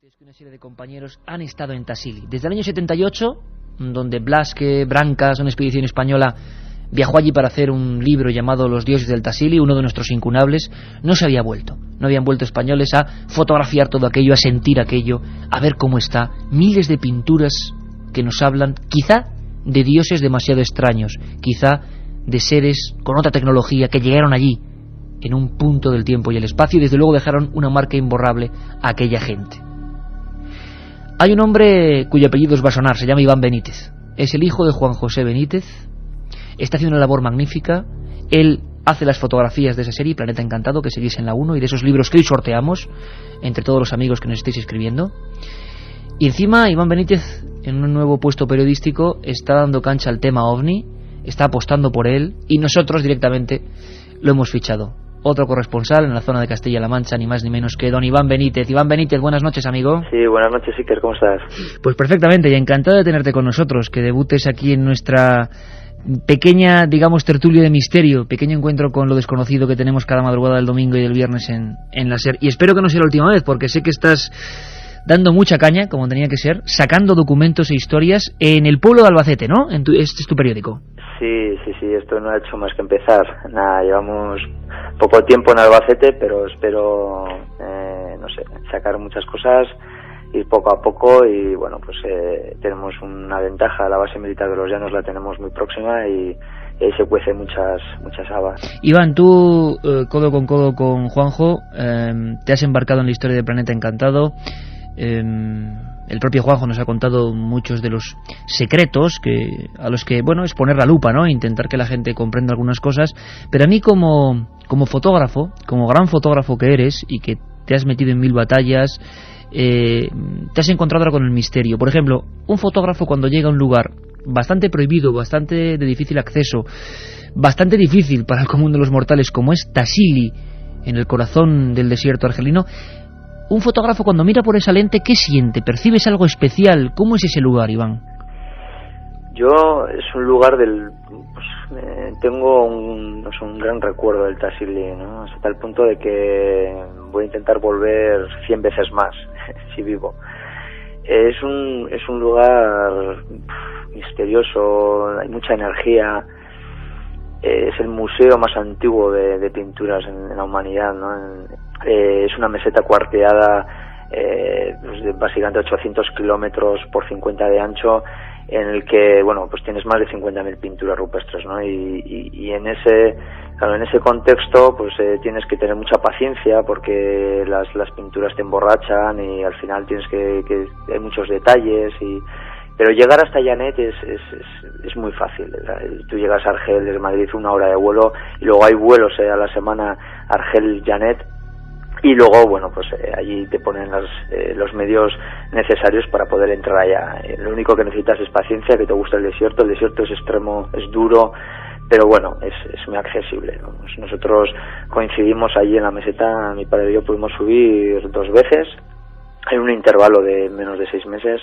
Benítez, que una serie de compañeros han estado en Tassili. Desde el año 78, donde Blasque Brancas, una expedición española, viajó allí para hacer un libro llamado Los dioses del Tassili, uno de nuestros incunables, no se había vuelto. No habían vuelto españoles a fotografiar todo aquello, a sentir aquello, a ver cómo está. Miles de pinturas que nos hablan, quizá de dioses demasiado extraños, quizá de seres con otra tecnología que llegaron allí en un punto del tiempo y el espacio y desde luego dejaron una marca imborrable a aquella gente. Hay un hombre cuyo apellido os va a sonar, se llama Iván Benítez. Es el hijo de Juan José Benítez. Está haciendo una labor magnífica. Él hace las fotografías de esa serie, Planeta Encantado, que seguís en la 1, y de esos libros que hoy sorteamos entre todos los amigos que nos estéis escribiendo. Y encima Iván Benítez, en un nuevo puesto periodístico, está dando cancha al tema OVNI, está apostando por él, y nosotros directamente lo hemos fichado. Otro corresponsal en la zona de Castilla-La Mancha, ni más ni menos que don Iván Benítez. Iván Benítez, buenas noches, amigo. Sí, buenas noches, Iker, ¿cómo estás? Pues perfectamente, y encantado de tenerte con nosotros, que debutes aquí en nuestra pequeña, digamos, tertulia de misterio, pequeño encuentro con lo desconocido que tenemos cada madrugada del domingo y del viernes en la SER. Y espero que no sea la última vez, porque sé que estás dando mucha caña, como tenía que ser, sacando documentos e historias en el pueblo de Albacete, ¿no? Este es tu periódico. Sí, esto no ha hecho más que empezar. Nada, llevamos poco tiempo en Albacete, pero espero, no sé, sacar muchas cosas, ir poco a poco y, bueno, pues tenemos una ventaja. La base militar de Los Llanos la tenemos muy próxima y ahí se cuecen muchas habas. Iván, tú, codo con Juanjo, te has embarcado en la historia de Planeta Encantado. El propio Juanjo nos ha contado muchos de los secretos a los que, bueno, es poner la lupa, ¿no? Intentar que la gente comprenda algunas cosas. Pero a mí como fotógrafo, como gran fotógrafo que eres y que te has metido en 1000 batallas, te has encontrado ahora con el misterio. Por ejemplo, un fotógrafo cuando llega a un lugar bastante prohibido, bastante de difícil acceso, bastante difícil para el común de los mortales, como es Tassili, en el corazón del desierto argelino, un fotógrafo cuando mira por esa lente, ¿qué siente? ¿Percibes algo especial? ¿Cómo es ese lugar, Iván? Es un lugar tengo un gran recuerdo del Tassili, ¿no? Hasta el punto de que voy a intentar volver 100 veces más, si vivo. Es un lugar misterioso, hay mucha energía. Es el museo más antiguo de pinturas en la humanidad, ¿no? Es una meseta cuarteada de básicamente 800 kilómetros por 50 de ancho, en el que, bueno, pues tienes más de 50.000 pinturas rupestres, ¿no? Y en ese contexto, pues tienes que tener mucha paciencia porque las pinturas te emborrachan y al final tienes que hay muchos detalles pero llegar hasta Llanet es muy fácil. Tú llegas a Argel desde Madrid, 1 hora de vuelo, y luego hay vuelos a la semana Argel-Llanet, y luego, bueno, pues allí te ponen los medios necesarios para poder entrar allá. Lo único que necesitas es paciencia, que te gusta el desierto es extremo, es duro, pero bueno, es muy accesible, ¿no? Nosotros coincidimos allí en la meseta, mi padre y yo pudimos subir 2 veces, en un intervalo de menos de 6 meses,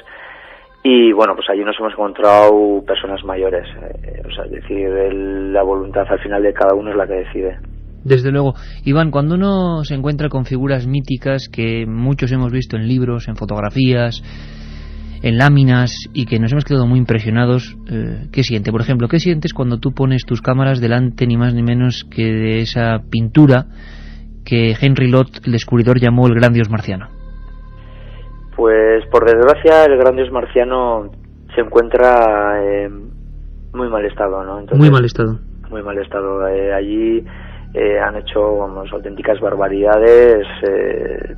y bueno, pues allí nos hemos encontrado personas mayores, es decir, la voluntad al final de cada uno es la que decide. Desde luego. Iván, cuando uno se encuentra con figuras míticas que muchos hemos visto en libros, en fotografías, en láminas, y que nos hemos quedado muy impresionados, ¿qué siente? Por ejemplo, ¿qué sientes cuando tú pones tus cámaras delante ni más ni menos que de esa pintura que Henry Lott, el descubridor, llamó el gran dios marciano? Pues por desgracia el gran dios marciano se encuentra en muy mal estado, ¿no? Entonces, muy mal estado. Muy mal estado. Allí han hecho, auténticas barbaridades,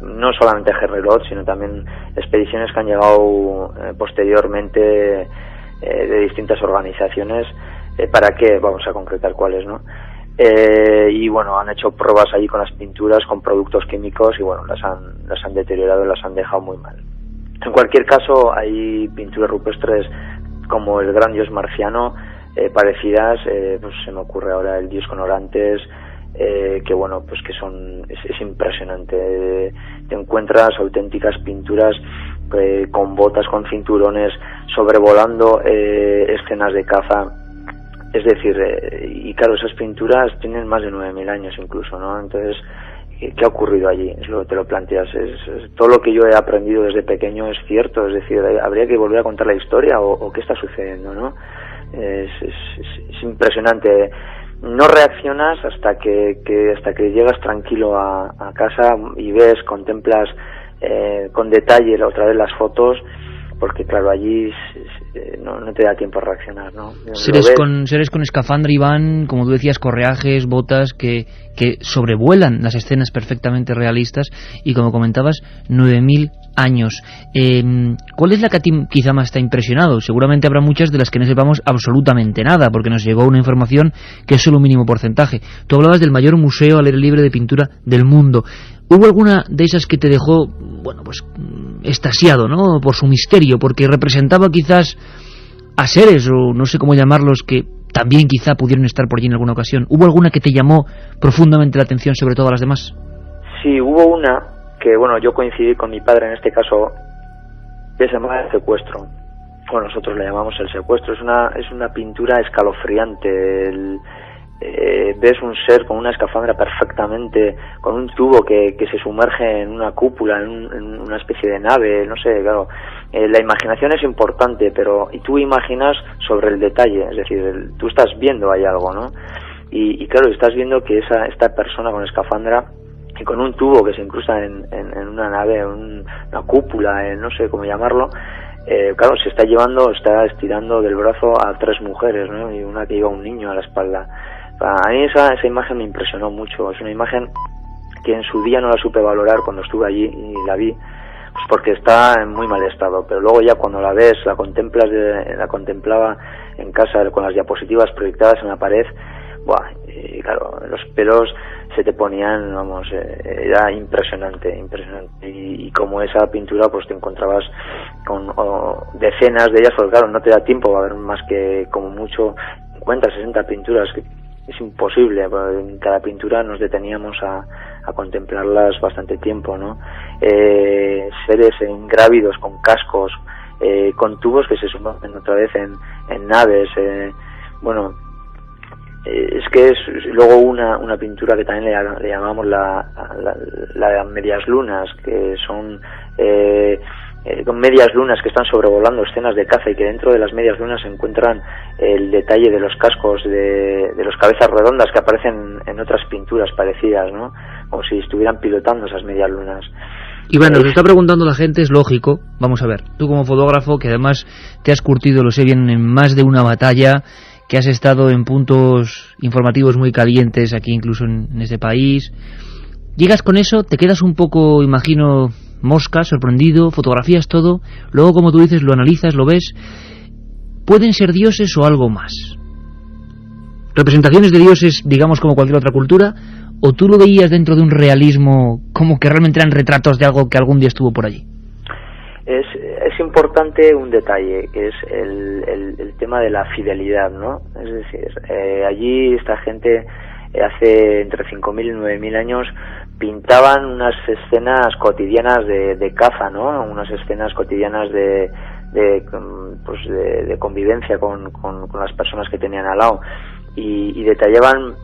no solamente Henry Lott, sino también expediciones que han llegado posteriormente de distintas organizaciones. ¿Para qué? Vamos a concretar cuáles, ¿no? Y bueno, han hecho pruebas allí con las pinturas, con productos químicos, y bueno, las han deteriorado y las han dejado muy mal. En cualquier caso, hay pinturas rupestres como el gran dios marciano, parecidas, pues se me ocurre ahora el dios con Orantes, que bueno, pues que es impresionante. Te encuentras auténticas pinturas con botas, con cinturones, sobrevolando escenas de caza. Es decir, y claro, esas pinturas tienen más de 9.000 años incluso, ¿no? Entonces, ¿qué ha ocurrido allí? Es lo que te lo planteas. Todo lo que yo he aprendido desde pequeño es cierto, es decir, habría que volver a contar la historia o qué está sucediendo, ¿no? Es impresionante. No reaccionas hasta que llegas tranquilo a casa y ves, contemplas con detalle otra vez las fotos, porque claro, allí no te da tiempo a reaccionar, ¿no? Seres con escafandra, Iván, como tú decías, correajes, botas, que sobrevuelan las escenas perfectamente realistas, y como comentabas, 9.000 años. ¿Cuál es la que a ti quizá más te ha impresionado? Seguramente habrá muchas de las que no sepamos absolutamente nada, porque nos llegó una información que es solo un mínimo porcentaje. Tú hablabas del mayor museo al aire libre de pintura del mundo. ¿Hubo alguna de esas que te dejó, bueno, pues extasiado, ¿no?, por su misterio, porque representaba quizás a seres, o no sé cómo llamarlos, que también quizá pudieron estar por allí en alguna ocasión? ¿Hubo alguna que te llamó profundamente la atención sobre todas las demás? Sí, hubo una que, bueno, yo coincidí con mi padre en este caso, que se llama El Secuestro. Bueno, nosotros le llamamos El Secuestro. Es una pintura escalofriante. Ves un ser con una escafandra perfectamente, con un tubo que se sumerge en una cúpula, en una especie de nave, no sé, claro. La imaginación es importante, y tú imaginas sobre el detalle, es decir, tú estás viendo ahí algo, ¿no? Y claro, estás viendo que esta persona con escafandra y con un tubo que se incrusta en una nave, una cúpula, no sé cómo llamarlo, claro, está estirando del brazo a 3 mujeres, ¿no? Y una que lleva un niño a la espalda. A mí esa imagen me impresionó mucho. Es una imagen que en su día no la supe valorar cuando estuve allí y la vi, pues porque está en muy mal estado, pero luego ya cuando la ves, la contemplaba en casa con las diapositivas proyectadas en la pared, y claro, los pelos se te ponían, vamos, era impresionante. Y como esa pintura, pues te encontrabas con decenas de ellas, porque claro, no te da tiempo a ver más que como mucho 50, 60 pinturas, que es imposible. En cada pintura nos deteníamos a contemplarlas bastante tiempo, ¿no? Seres ingrávidos con cascos, con tubos que se sumergen otra vez en naves, bueno, es que es luego una pintura que también le llamamos la de medias lunas, que son con medias lunas que están sobrevolando escenas de caza, y que dentro de las medias lunas se encuentran el detalle de los cascos de los cabezas redondas que aparecen en otras pinturas parecidas, ¿no? Como si estuvieran pilotando esas medias lunas. Iván, nos está preguntando la gente, es lógico. Vamos a ver, tú como fotógrafo, que además te has curtido, lo sé bien, en más de una batalla, que has estado en puntos informativos muy calientes aquí incluso en este país, llegas con eso, te quedas un poco, imagino, mosca, sorprendido, fotografías todo, luego, como tú dices, lo analizas, lo ves. ¿Pueden ser dioses o algo más? ¿Representaciones de dioses, digamos, como cualquier otra cultura? ¿O tú lo veías dentro de un realismo como que realmente eran retratos de algo que algún día estuvo por allí? Es importante un detalle, que es el tema de la fidelidad, ¿no? Es decir, allí esta gente hace entre 5.000 y 9.000 años pintaban unas escenas cotidianas de caza, ¿no? Unas escenas cotidianas de convivencia con las personas que tenían al lado, y detallaban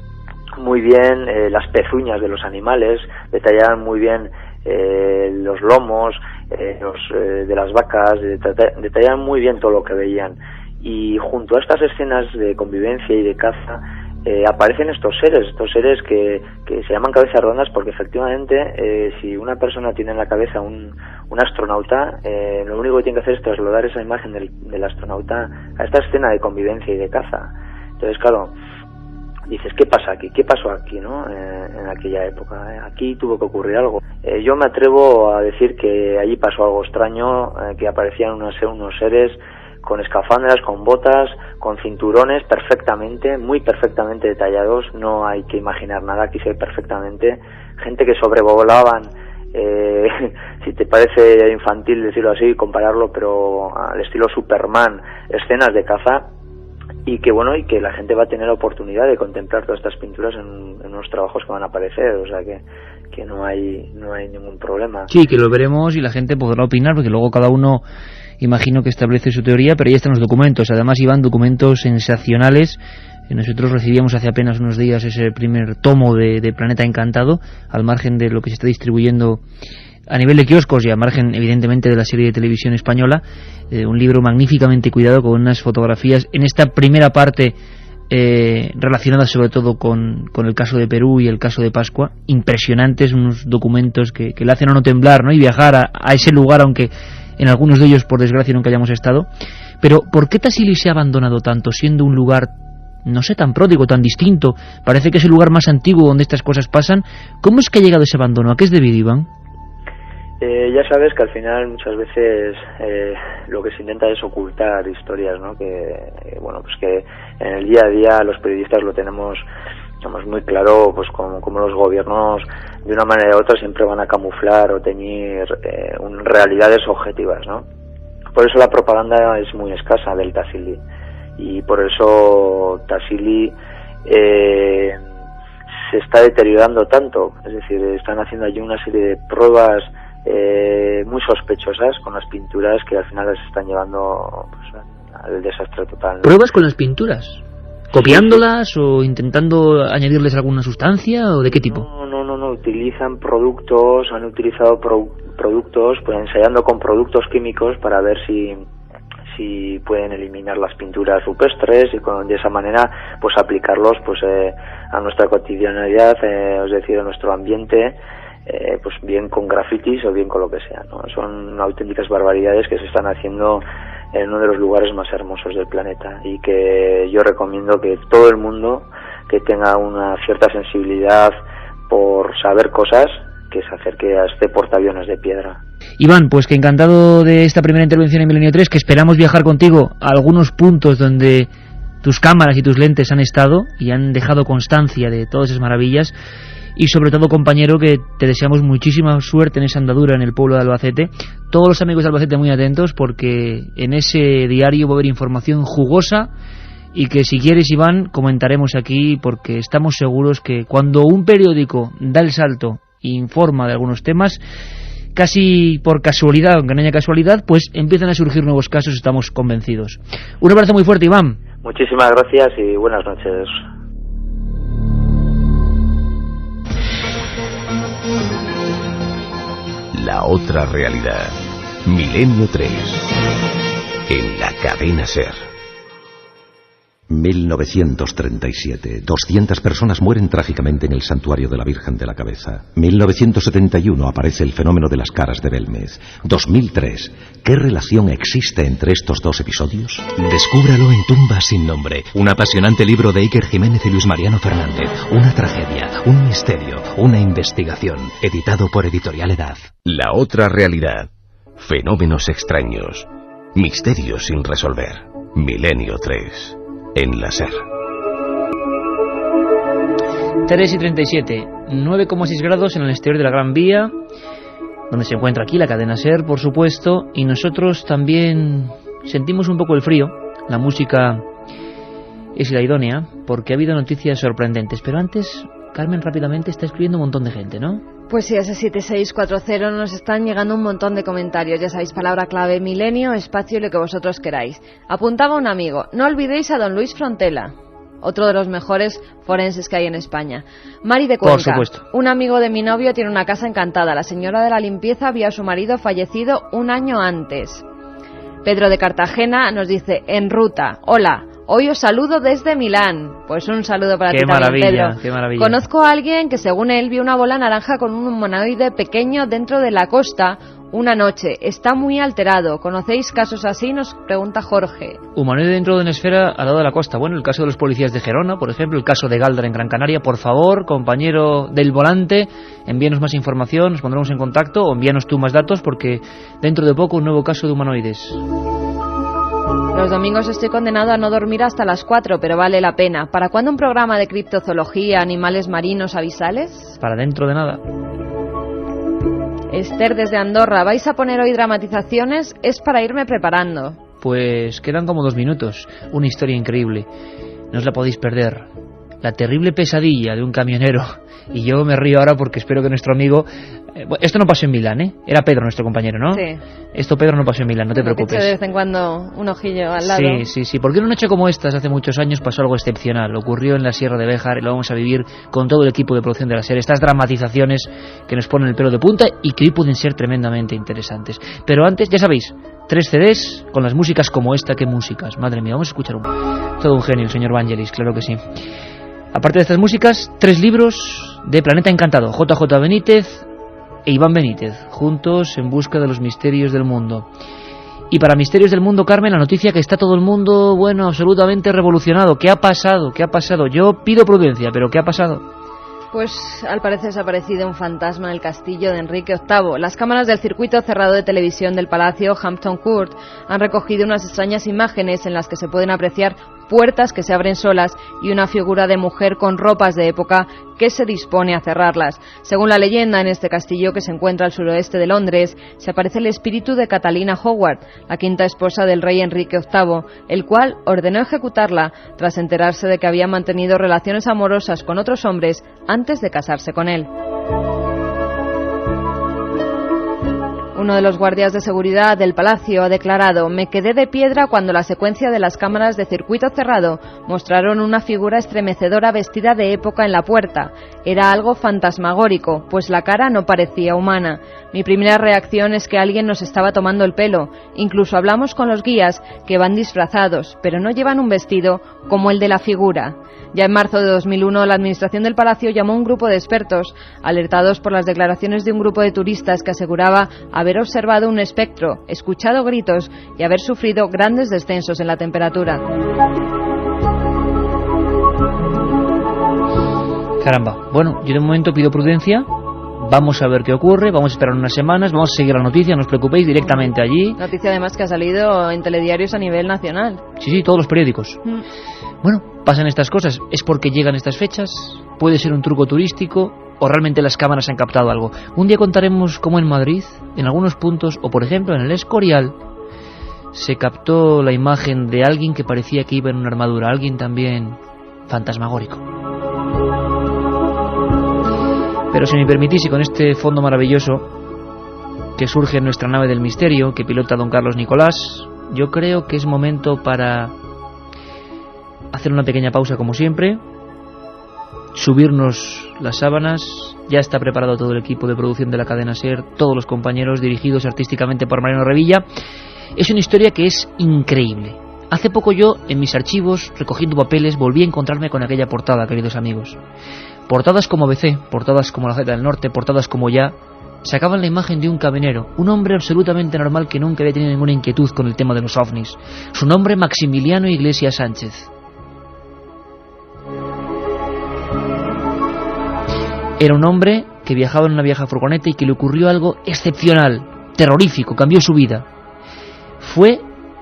muy bien las pezuñas de los animales, detallaban muy bien los lomos de las vacas, detallaban muy bien todo lo que veían. Y junto a estas escenas de convivencia y de caza aparecen estos seres que se llaman cabezas redondas, porque efectivamente si una persona tiene en la cabeza un astronauta, lo único que tiene que hacer es trasladar esa imagen del astronauta a esta escena de convivencia y de caza. Entonces, claro, dices, ¿qué pasa aquí? ¿Qué pasó aquí, no? En aquella época. Aquí tuvo que ocurrir algo. Yo me atrevo a decir que allí pasó algo extraño, que aparecían unos seres con escafandras, con botas, con cinturones muy perfectamente detallados. No hay que imaginar nada, aquí se ve perfectamente. Gente que sobrevolaban, si te parece infantil decirlo así, compararlo, pero al estilo Superman, escenas de caza. Y que la gente va a tener la oportunidad de contemplar todas estas pinturas en unos trabajos que van a aparecer, o sea que no hay ningún problema. Sí, que lo veremos y la gente podrá opinar, porque luego cada uno, imagino, que establece su teoría, pero ahí están los documentos. Además, Iván, documentos sensacionales, Nosotros recibíamos hace apenas unos días ese primer tomo de Planeta Encantado, al margen de lo que se está distribuyendo a nivel de kioscos y al margen, evidentemente, de la serie de televisión española. Un libro magníficamente cuidado, con unas fotografías en esta primera parte relacionadas sobre todo con el caso de Perú y el caso de Pascua, impresionantes, unos documentos que le hacen a uno temblar, ¿no? Y viajar a ese lugar, aunque en algunos de ellos, por desgracia, nunca hayamos estado. Pero ¿por qué Tassili se ha abandonado tanto, siendo un lugar, no sé, tan pródigo, tan distinto? Parece que es el lugar más antiguo donde estas cosas pasan. ¿Cómo es que ha llegado ese abandono? ¿A qué es debido, Iván? Ya sabes que al final muchas veces lo que se intenta es ocultar historias, ¿no? Bueno, pues que en el día a día los periodistas lo tenemos muy claro, pues como los gobiernos de una manera u otra siempre van a camuflar o teñir realidades objetivas, ¿no? Por eso la propaganda es muy escasa del Tassili, y por eso Tassili se está deteriorando tanto. Es decir, están haciendo allí una serie de pruebas muy sospechosas con las pinturas que al final las están llevando, pues, al desastre total, ¿no? ¿Pruebas con las pinturas? ¿Copiándolas o intentando añadirles alguna sustancia o de qué tipo? No, utilizan productos, han utilizado productos, pues ensayando con productos químicos para ver si pueden eliminar las pinturas rupestres y de esa manera pues aplicarlos pues a nuestra cotidianidad, es decir, a nuestro ambiente, pues bien con grafitis o bien con lo que sea, ¿no? Son auténticas barbaridades que se están haciendo en uno de los lugares más hermosos del planeta, y que yo recomiendo que todo el mundo que tenga una cierta sensibilidad por saber cosas, que se acerque a este portaaviones de piedra. Iván, pues que encantado de esta primera intervención en Milenio 3, que esperamos viajar contigo a algunos puntos donde tus cámaras y tus lentes han estado y han dejado constancia de todas esas maravillas. Y sobre todo, compañero, que te deseamos muchísima suerte en esa andadura en el pueblo de Albacete. Todos los amigos de Albacete muy atentos, porque en ese diario va a haber información jugosa y que, si quieres, Iván, comentaremos aquí, porque estamos seguros que cuando un periódico da el salto e informa de algunos temas, casi por casualidad, aunque no haya casualidad, pues empiezan a surgir nuevos casos, estamos convencidos. Un abrazo muy fuerte, Iván. Muchísimas gracias y buenas noches. La otra realidad. Milenio 3. En la cadena SER. 1937. 200 personas mueren trágicamente en el santuario de la Virgen de la Cabeza. 1971. Aparece el fenómeno de las caras de Belmez. 2003. ¿Qué relación existe entre estos dos episodios? Descúbralo en Tumbas sin nombre. Un apasionante libro de Iker Jiménez y Luis Mariano Fernández. Una tragedia, un misterio, una investigación. Editado por Editorial Edad. La otra realidad. Fenómenos extraños. Misterios sin resolver. Milenio 3. En la SER. 3:37, 9,6 grados en el exterior de la Gran Vía, donde se encuentra aquí la cadena SER, por supuesto, y nosotros también sentimos un poco el frío. La música es la idónea, porque ha habido noticias sorprendentes. Pero antes, Carmen, rápidamente, está escribiendo un montón de gente, ¿no? Pues sí, a ese 7640 nos están llegando un montón de comentarios. Ya sabéis, palabra clave, milenio, espacio y lo que vosotros queráis. Apuntaba un amigo: no olvidéis a don Luis Frontela, otro de los mejores forenses que hay en España. Mari de Cuenca: por supuesto. Un amigo de mi novio tiene una casa encantada. La señora de la limpieza vio a su marido fallecido un año antes. Pedro de Cartagena nos dice: en ruta, hola, hoy os saludo desde Milán. Pues un saludo para ti también, Pedro. Qué maravilla. Conozco a alguien que, según él, vio una bola naranja con un humanoide pequeño dentro de la costa una noche. Está muy alterado. ¿Conocéis casos así?, nos pregunta Jorge. Humanoide dentro de una esfera al lado de la costa. Bueno, el caso de los policías de Gerona, por ejemplo, el caso de Galdar en Gran Canaria. Por favor, compañero del volante, envíanos más información, nos pondremos en contacto, o envíanos tú más datos, porque dentro de poco un nuevo caso de humanoides. Los domingos estoy condenado a no dormir hasta las 4, pero vale la pena. ¿Para cuándo un programa de criptozoología, animales marinos, avisales? Para dentro de nada. Esther desde Andorra: ¿vais a poner hoy dramatizaciones? Es para irme preparando. Pues quedan como 2 minutos. Una historia increíble. No os la podéis perder. la terrible pesadilla de un camionero, y yo me río ahora porque espero que nuestro amigo... esto no pasó en Milán, ¿eh? Era Pedro nuestro compañero, ¿no? Sí. Esto Pedro no pasó en Milán, no te preocupes. De vez en cuando un ojillo al lado. Sí, porque en una noche como estas, hace muchos años, pasó algo excepcional. Ocurrió en la Sierra de Béjar y lo vamos a vivir con todo el equipo de producción de la serie. Estas dramatizaciones que nos ponen el pelo de punta y que hoy pueden ser tremendamente interesantes. Pero antes, ya sabéis, 3 CDs con las músicas como esta. ¿Qué músicas? Madre mía, vamos a escuchar todo un genio, el señor Vangelis, claro que sí. Aparte de estas músicas, 3 libros de Planeta Encantado, JJ Benítez e Iván Benítez, juntos en busca de los misterios del mundo. Y para Misterios del Mundo, Carmen, la noticia que está todo el mundo, bueno, absolutamente revolucionado. ¿Qué ha pasado? ¿Qué ha pasado? Yo pido prudencia, pero ¿qué ha pasado? Pues al parecer se ha aparecido un fantasma en el castillo de Enrique VIII. Las cámaras del circuito cerrado de televisión del Palacio Hampton Court han recogido unas extrañas imágenes en las que se pueden apreciar puertas que se abren solas y una figura de mujer con ropas de época que se dispone a cerrarlas. Según la leyenda, en este castillo que se encuentra al suroeste de Londres, se aparece el espíritu de Catalina Howard, la quinta esposa del rey Enrique VIII, el cual ordenó ejecutarla tras enterarse de que había mantenido relaciones amorosas con otros hombres antes de casarse con él. Uno de los guardias de seguridad del palacio ha declarado: me quedé de piedra cuando la secuencia de las cámaras de circuito cerrado mostraron una figura estremecedora vestida de época en la puerta. Era algo fantasmagórico, pues la cara no parecía humana. Mi primera reacción es que alguien nos estaba tomando el pelo. Incluso hablamos con los guías, que van disfrazados, pero no llevan un vestido como el de la figura. Ya en marzo de 2001, la administración del palacio llamó a un grupo de expertos, alertados por las declaraciones de un grupo de turistas que aseguraba haber observado un espectro, escuchado gritos y haber sufrido grandes descensos en la temperatura. Caramba, bueno, yo de momento pido prudencia. Vamos a ver qué ocurre, vamos a esperar unas semanas, vamos a seguir la noticia, no os preocupéis, directamente allí. Noticia además que ha salido en telediarios a nivel nacional. Sí, todos los periódicos. Bueno, pasan estas cosas, ¿es porque llegan estas fechas? ¿Puede ser un truco turístico? ¿O realmente las cámaras han captado algo? Un día contaremos cómo en Madrid, en algunos puntos, o por ejemplo en el Escorial, se captó la imagen de alguien que parecía que iba en una armadura, alguien también fantasmagórico. Pero si me permitís, y con este fondo maravilloso que surge en nuestra nave del misterio, que pilota don Carlos Nicolás, yo creo que es momento para hacer una pequeña pausa como siempre, subirnos las sábanas. Ya está preparado todo el equipo de producción de la cadena SER, todos los compañeros dirigidos artísticamente por Mariano Revilla. Es una historia que es increíble. Hace poco yo, en mis archivos, recogiendo papeles, volví a encontrarme con aquella portada, queridos amigos. Portadas como ABC, portadas como La Gaceta del Norte, portadas como Ya, sacaban la imagen de un camionero, un hombre absolutamente normal que nunca había tenido ninguna inquietud con el tema de los ovnis. Su nombre, Maximiliano Iglesias Sánchez. Era un hombre que viajaba en una vieja furgoneta y que le ocurrió algo excepcional, terrorífico, cambió su vida. Fue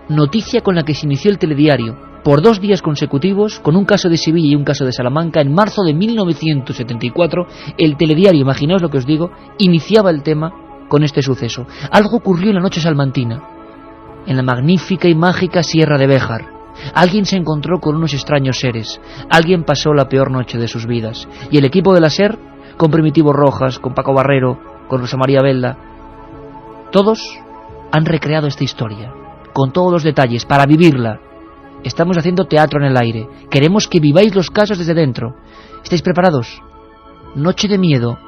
noticia con la que se inició el telediario, por 2 días consecutivos, con un caso de Sevilla y un caso de Salamanca. En marzo de 1974, el telediario, imaginaos lo que os digo, iniciaba el tema con este suceso. Algo ocurrió en la noche salmantina, en la magnífica y mágica Sierra de Béjar. Alguien se encontró con unos extraños seres, alguien pasó la peor noche de sus vidas, y el equipo de la SER, con Primitivo Rojas, con Paco Barrero, con Rosa María Belda, todos han recreado esta historia, con todos los detalles, para vivirla. Estamos haciendo teatro en el aire, queremos que viváis los casos desde dentro. ¿Estáis preparados? Noche de miedo,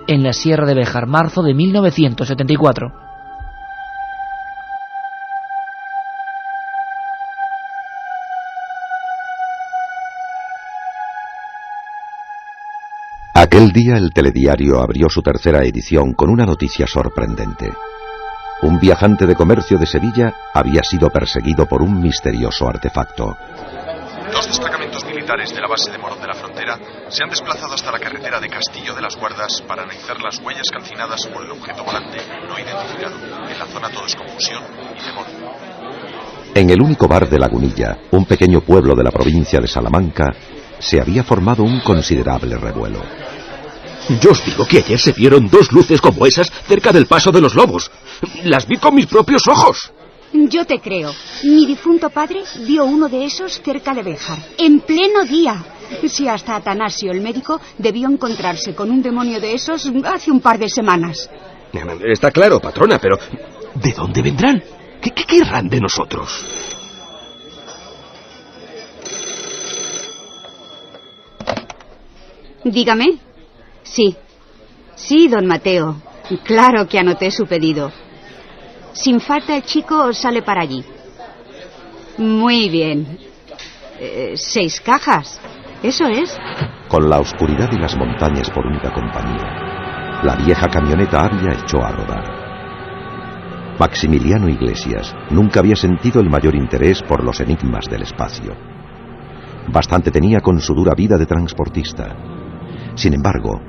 en la Sierra de Béjar, marzo de 1974. Aquel día el telediario abrió su tercera edición con una noticia sorprendente. Un viajante de comercio de Sevilla había sido perseguido por un misterioso artefacto. 2 destacamentos militares de la base de Morón de la Frontera se han desplazado hasta la carretera de Castillo de las Guardas para analizar las huellas calcinadas por el objeto volante no identificado. En la zona todo es confusión y temor. En el único bar de Lagunilla, un pequeño pueblo de la provincia de Salamanca, se había formado un considerable revuelo. Yo os digo que ayer se vieron 2 luces como esas cerca del Paso de los Lobos. Las vi con mis propios ojos. Yo te creo. Mi difunto padre vio uno de esos cerca de Béjar, en pleno día. Si hasta Atanasio, el médico, debió encontrarse con un demonio de esos hace un par de semanas. Está claro, patrona, pero ¿de dónde vendrán? ¿Qué querrán de nosotros? Dígame. Sí, don Mateo. Claro que anoté su pedido. Sin falta el chico sale para allí. Muy bien. 6 cajas. Eso es. Con la oscuridad y las montañas por única compañía, la vieja camioneta Avia echó a rodar. Maximiliano Iglesias nunca había sentido el mayor interés por los enigmas del espacio. Bastante tenía con su dura vida de transportista. Sin embargo,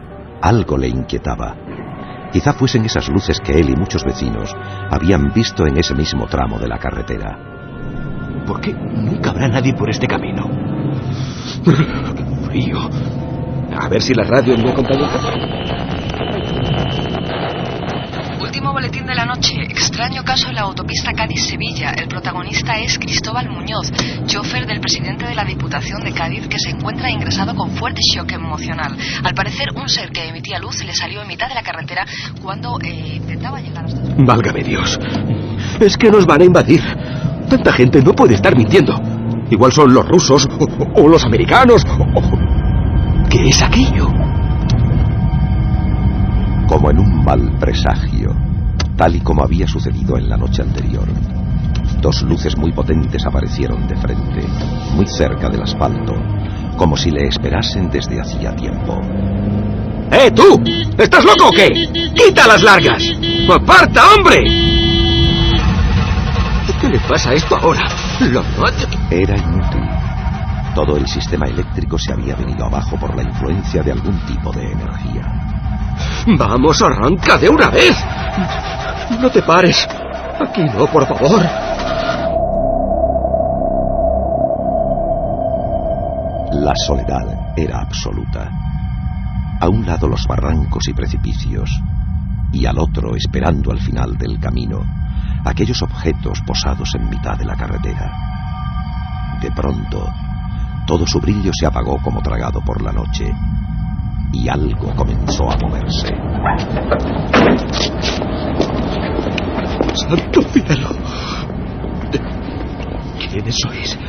algo le inquietaba. Quizá fuesen esas luces que él y muchos vecinos habían visto en ese mismo tramo de la carretera. ¿Por qué nunca habrá nadie por este camino? ¡Qué frío! A ver si la radio me acompaña. Último boletín de la noche. Extraño caso en la autopista Cádiz-Sevilla. El protagonista es Cristóbal Muñoz, chofer del presidente de la Diputación de Cádiz, que se encuentra ingresado con fuerte shock emocional. Al parecer, un ser que emitía luz le salió en mitad de la carretera cuando intentaba llegar hasta... Válgame Dios. Es que nos van a invadir. Tanta gente no puede estar mintiendo. Igual son los rusos o los americanos. ¿Qué es aquello? Como en un mal presagio, tal y como había sucedido en la noche anterior, 2 luces muy potentes aparecieron de frente, muy cerca del asfalto, como si le esperasen desde hacía tiempo. ¡Eh, tú! ¿Estás loco o qué? ¡Quita las largas! ¡Aparta, hombre! ¿Qué le pasa a esto ahora? Era inútil. Todo el sistema eléctrico se había venido abajo por la influencia de algún tipo de energía. ¡Vamos, arranca de una vez! ¡No te pares! Aquí no, por favor. La soledad era absoluta. A un lado los barrancos y precipicios, y al otro, esperando al final del camino, aquellos objetos posados en mitad de la carretera. De pronto, todo su brillo se apagó como tragado por la noche, y algo comenzó a moverse. ¡Santo cielo! ¿Quiénes sois?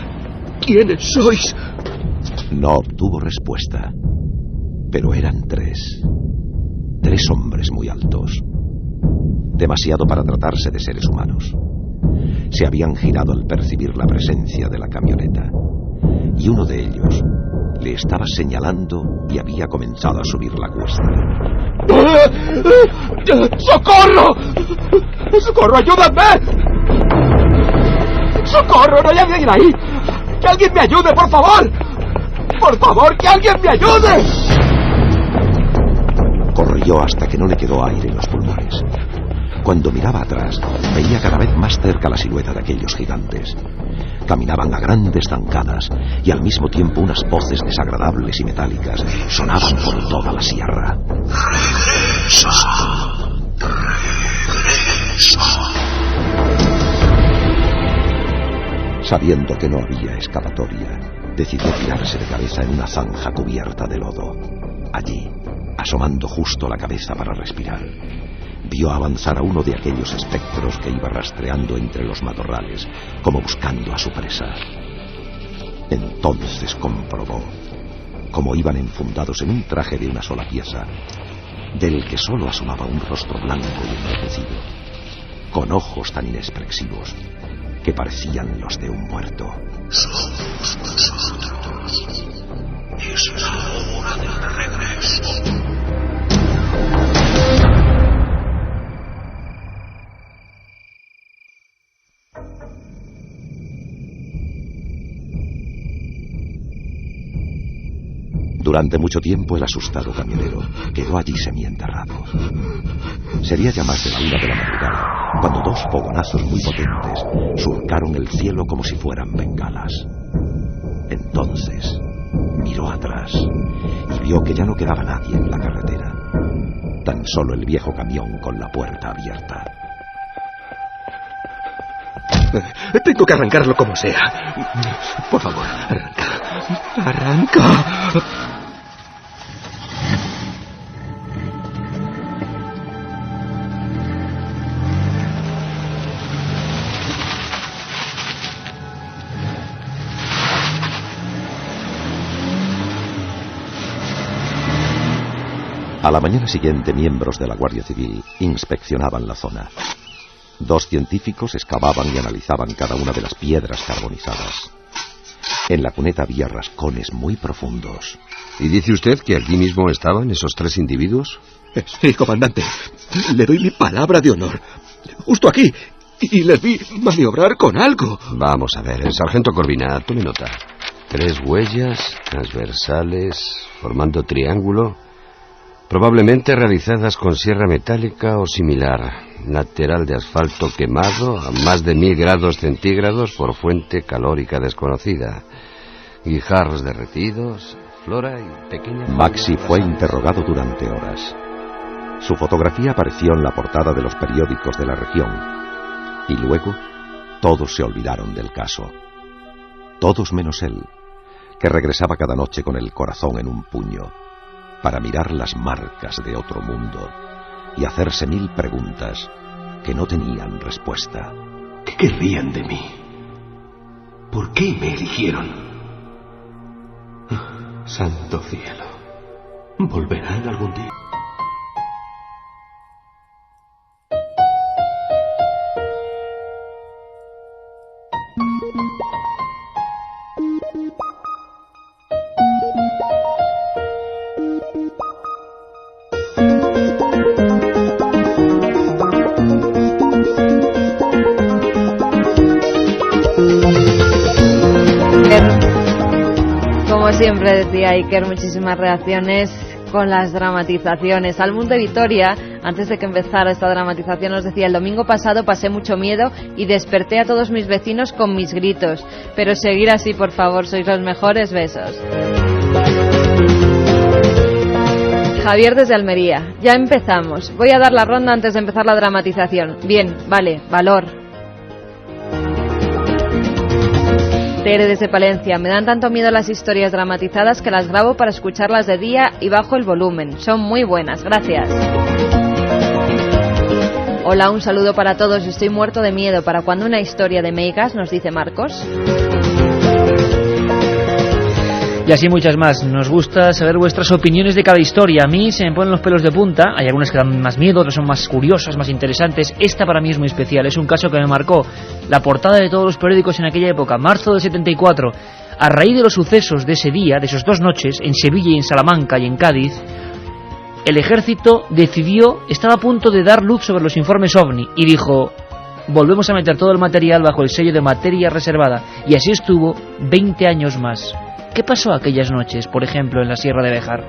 ¿Quiénes sois? No obtuvo respuesta, pero eran 3. 3 hombres muy altos. Demasiado para tratarse de seres humanos. Se habían girado al percibir la presencia de la camioneta, y uno de ellos le estaba señalando y había comenzado a subir la cuesta. ¡Socorro! ¡Socorro, ayúdame! ¡Socorro, no hay alguien ahí! ¡Que alguien me ayude, por favor! ¡Por favor, que alguien me ayude! Corrió hasta que no le quedó aire en los pulmones. Cuando miraba atrás, veía cada vez más cerca la silueta de aquellos gigantes. Caminaban a grandes zancadas y al mismo tiempo unas voces desagradables y metálicas sonaban por toda la sierra. ¡Regresa! ¡Regresa! Sabiendo que no había escapatoria, decidió tirarse de cabeza en una zanja cubierta de lodo. Allí, asomando justo la cabeza para respirar, vio avanzar a uno de aquellos espectros que iba rastreando entre los matorrales, como buscando a su presa. Entonces comprobó cómo iban enfundados en un traje de una sola pieza, del que solo asomaba un rostro blanco y enrojecido, con ojos tan inexpresivos que parecían los de un muerto. Somos nosotros, y será hora del regreso. Durante mucho tiempo el asustado camionero quedó allí semienterrado. Sería ya más de la 1 de la madrugada cuando 2 fogonazos muy potentes surcaron el cielo como si fueran bengalas. Entonces miró atrás y vio que ya no quedaba nadie en la carretera, tan solo el viejo camión con la puerta abierta. Tengo que arrancarlo como sea. Por favor, arranca. Arranca. A la mañana siguiente, miembros de la Guardia Civil inspeccionaban la zona. 2 científicos excavaban y analizaban cada una de las piedras carbonizadas. En la cuneta había rascones muy profundos. ¿Y dice usted que aquí mismo estaban esos 3 individuos? Sí, comandante. Le doy mi palabra de honor. Justo aquí. Y les vi maniobrar con algo. Vamos a ver, el sargento Corvina, tome nota. 3 huellas transversales formando triángulo, probablemente realizadas con sierra metálica o similar. Lateral de asfalto quemado a más de 1000 grados centígrados por fuente calórica desconocida. Guijarros derretidos, flora y pequeña... Maxi fue interrogado durante horas. Su fotografía apareció en la portada de los periódicos de la región. Y luego, todos se olvidaron del caso. Todos menos él, que regresaba cada noche con el corazón en un puño, para mirar las marcas de otro mundo y hacerse 1000 preguntas que no tenían respuesta. ¿Qué querrían de mí? ¿Por qué me eligieron? Santo cielo. ¿Volverán algún día? Como siempre decía Iker, muchísimas reacciones con las dramatizaciones. Al Mundo de Vitoria, antes de que empezara esta dramatización, nos decía: el domingo pasado pasé mucho miedo y desperté a todos mis vecinos con mis gritos. Pero seguir así, por favor, sois los mejores. Besos. Javier desde Almería: ya empezamos. Voy a dar la ronda antes de empezar la dramatización. Bien, vale, valor. Tere desde Palencia: me dan tanto miedo las historias dramatizadas que las grabo para escucharlas de día y bajo el volumen. Son muy buenas, gracias. Hola, un saludo para todos. Estoy muerto de miedo. ¿Para cuándo una historia de Meigas?, nos dice Marcos. Y así muchas más. Nos gusta saber vuestras opiniones de cada historia. A mí se me ponen los pelos de punta. Hay algunas que dan más miedo, otras son más curiosas, más interesantes. Esta para mí es muy especial. Es un caso que me marcó. La portada de todos los periódicos en aquella época, marzo del 74. A raíz de los sucesos de ese día, de esas 2 noches, en Sevilla y en Salamanca y en Cádiz, el ejército decidió, estaba a punto de dar luz sobre los informes OVNI y dijo: volvemos a meter todo el material bajo el sello de materia reservada. Y así estuvo 20 años más. ¿Qué pasó aquellas noches, por ejemplo, en la Sierra de Béjar?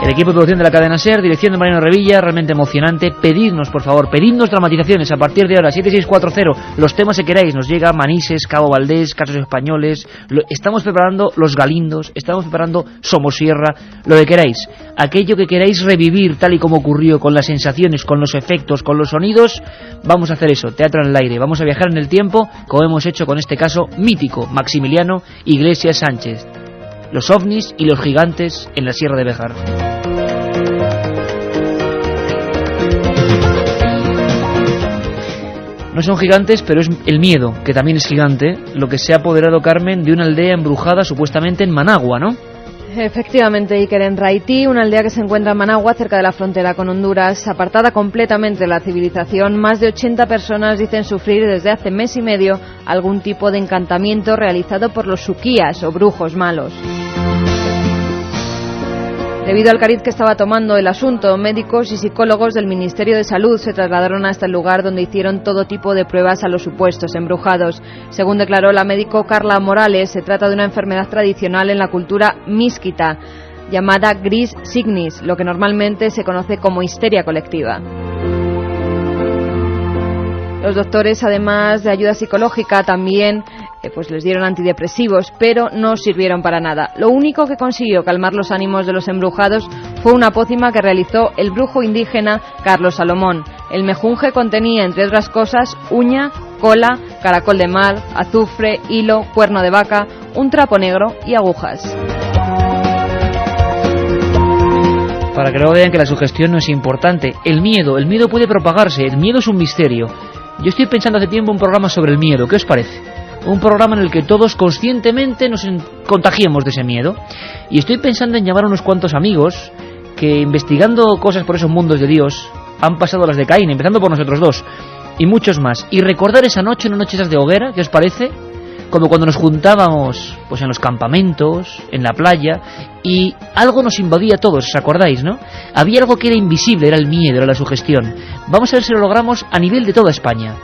El equipo de producción de la cadena SER, dirección de Mariano Revilla, realmente emocionante. Pedidnos, por favor, pedidnos dramatizaciones a partir de ahora, 7640, los temas que queráis. Nos llega Manises, Cabo Valdés, Casos Españoles. Estamos preparando Los Galindos, estamos preparando Somosierra, lo que queráis. Aquello que queráis revivir tal y como ocurrió, con las sensaciones, con los efectos, con los sonidos, vamos a hacer eso, teatro en el aire. Vamos a viajar en el tiempo, como hemos hecho con este caso mítico, Maximiliano Iglesias Sánchez. Los ovnis y los gigantes en la Sierra de Béjar. No son gigantes, pero es el miedo, que también es gigante, lo que se ha apoderado, Carmen, de una aldea embrujada supuestamente en Managua, ¿no? Efectivamente, Iker, en Raití, una aldea que se encuentra en Managua, cerca de la frontera con Honduras, apartada completamente de la civilización. Más de 80 personas dicen sufrir desde hace mes y medio algún tipo de encantamiento realizado por los suquías o brujos malos. Debido al cariz que estaba tomando el asunto, médicos y psicólogos del Ministerio de Salud se trasladaron hasta el lugar, donde hicieron todo tipo de pruebas a los supuestos embrujados. Según declaró la médico Carla Morales, se trata de una enfermedad tradicional en la cultura mísquita, llamada gris signis, lo que normalmente se conoce como histeria colectiva. Los doctores, además de ayuda psicológica, también les dieron antidepresivos, pero no sirvieron para nada. Lo único que consiguió calmar los ánimos de los embrujados fue una pócima que realizó el brujo indígena Carlos Salomón. El mejunje contenía, entre otras cosas, uña, cola, caracol de mar, azufre, hilo, cuerno de vaca, un trapo negro y agujas. Para que luego vean que la sugestión no es importante. El miedo puede propagarse, el miedo es un misterio. Yo estoy pensando hace tiempo un programa sobre el miedo, ¿qué os parece? Un programa en el que todos conscientemente nos contagiemos de ese miedo. Y estoy pensando en llamar a unos cuantos amigos que, investigando cosas por esos mundos de Dios, han pasado las de Caín, empezando por nosotros dos, y muchos más. Y recordar esa noche, una noche esas de hoguera, ¿qué os parece? Como cuando nos juntábamos pues en los campamentos, en la playa, y algo nos invadía a todos, ¿os acordáis, no? Había algo que era invisible, era el miedo, era la sugestión. Vamos a ver si lo logramos a nivel de toda España.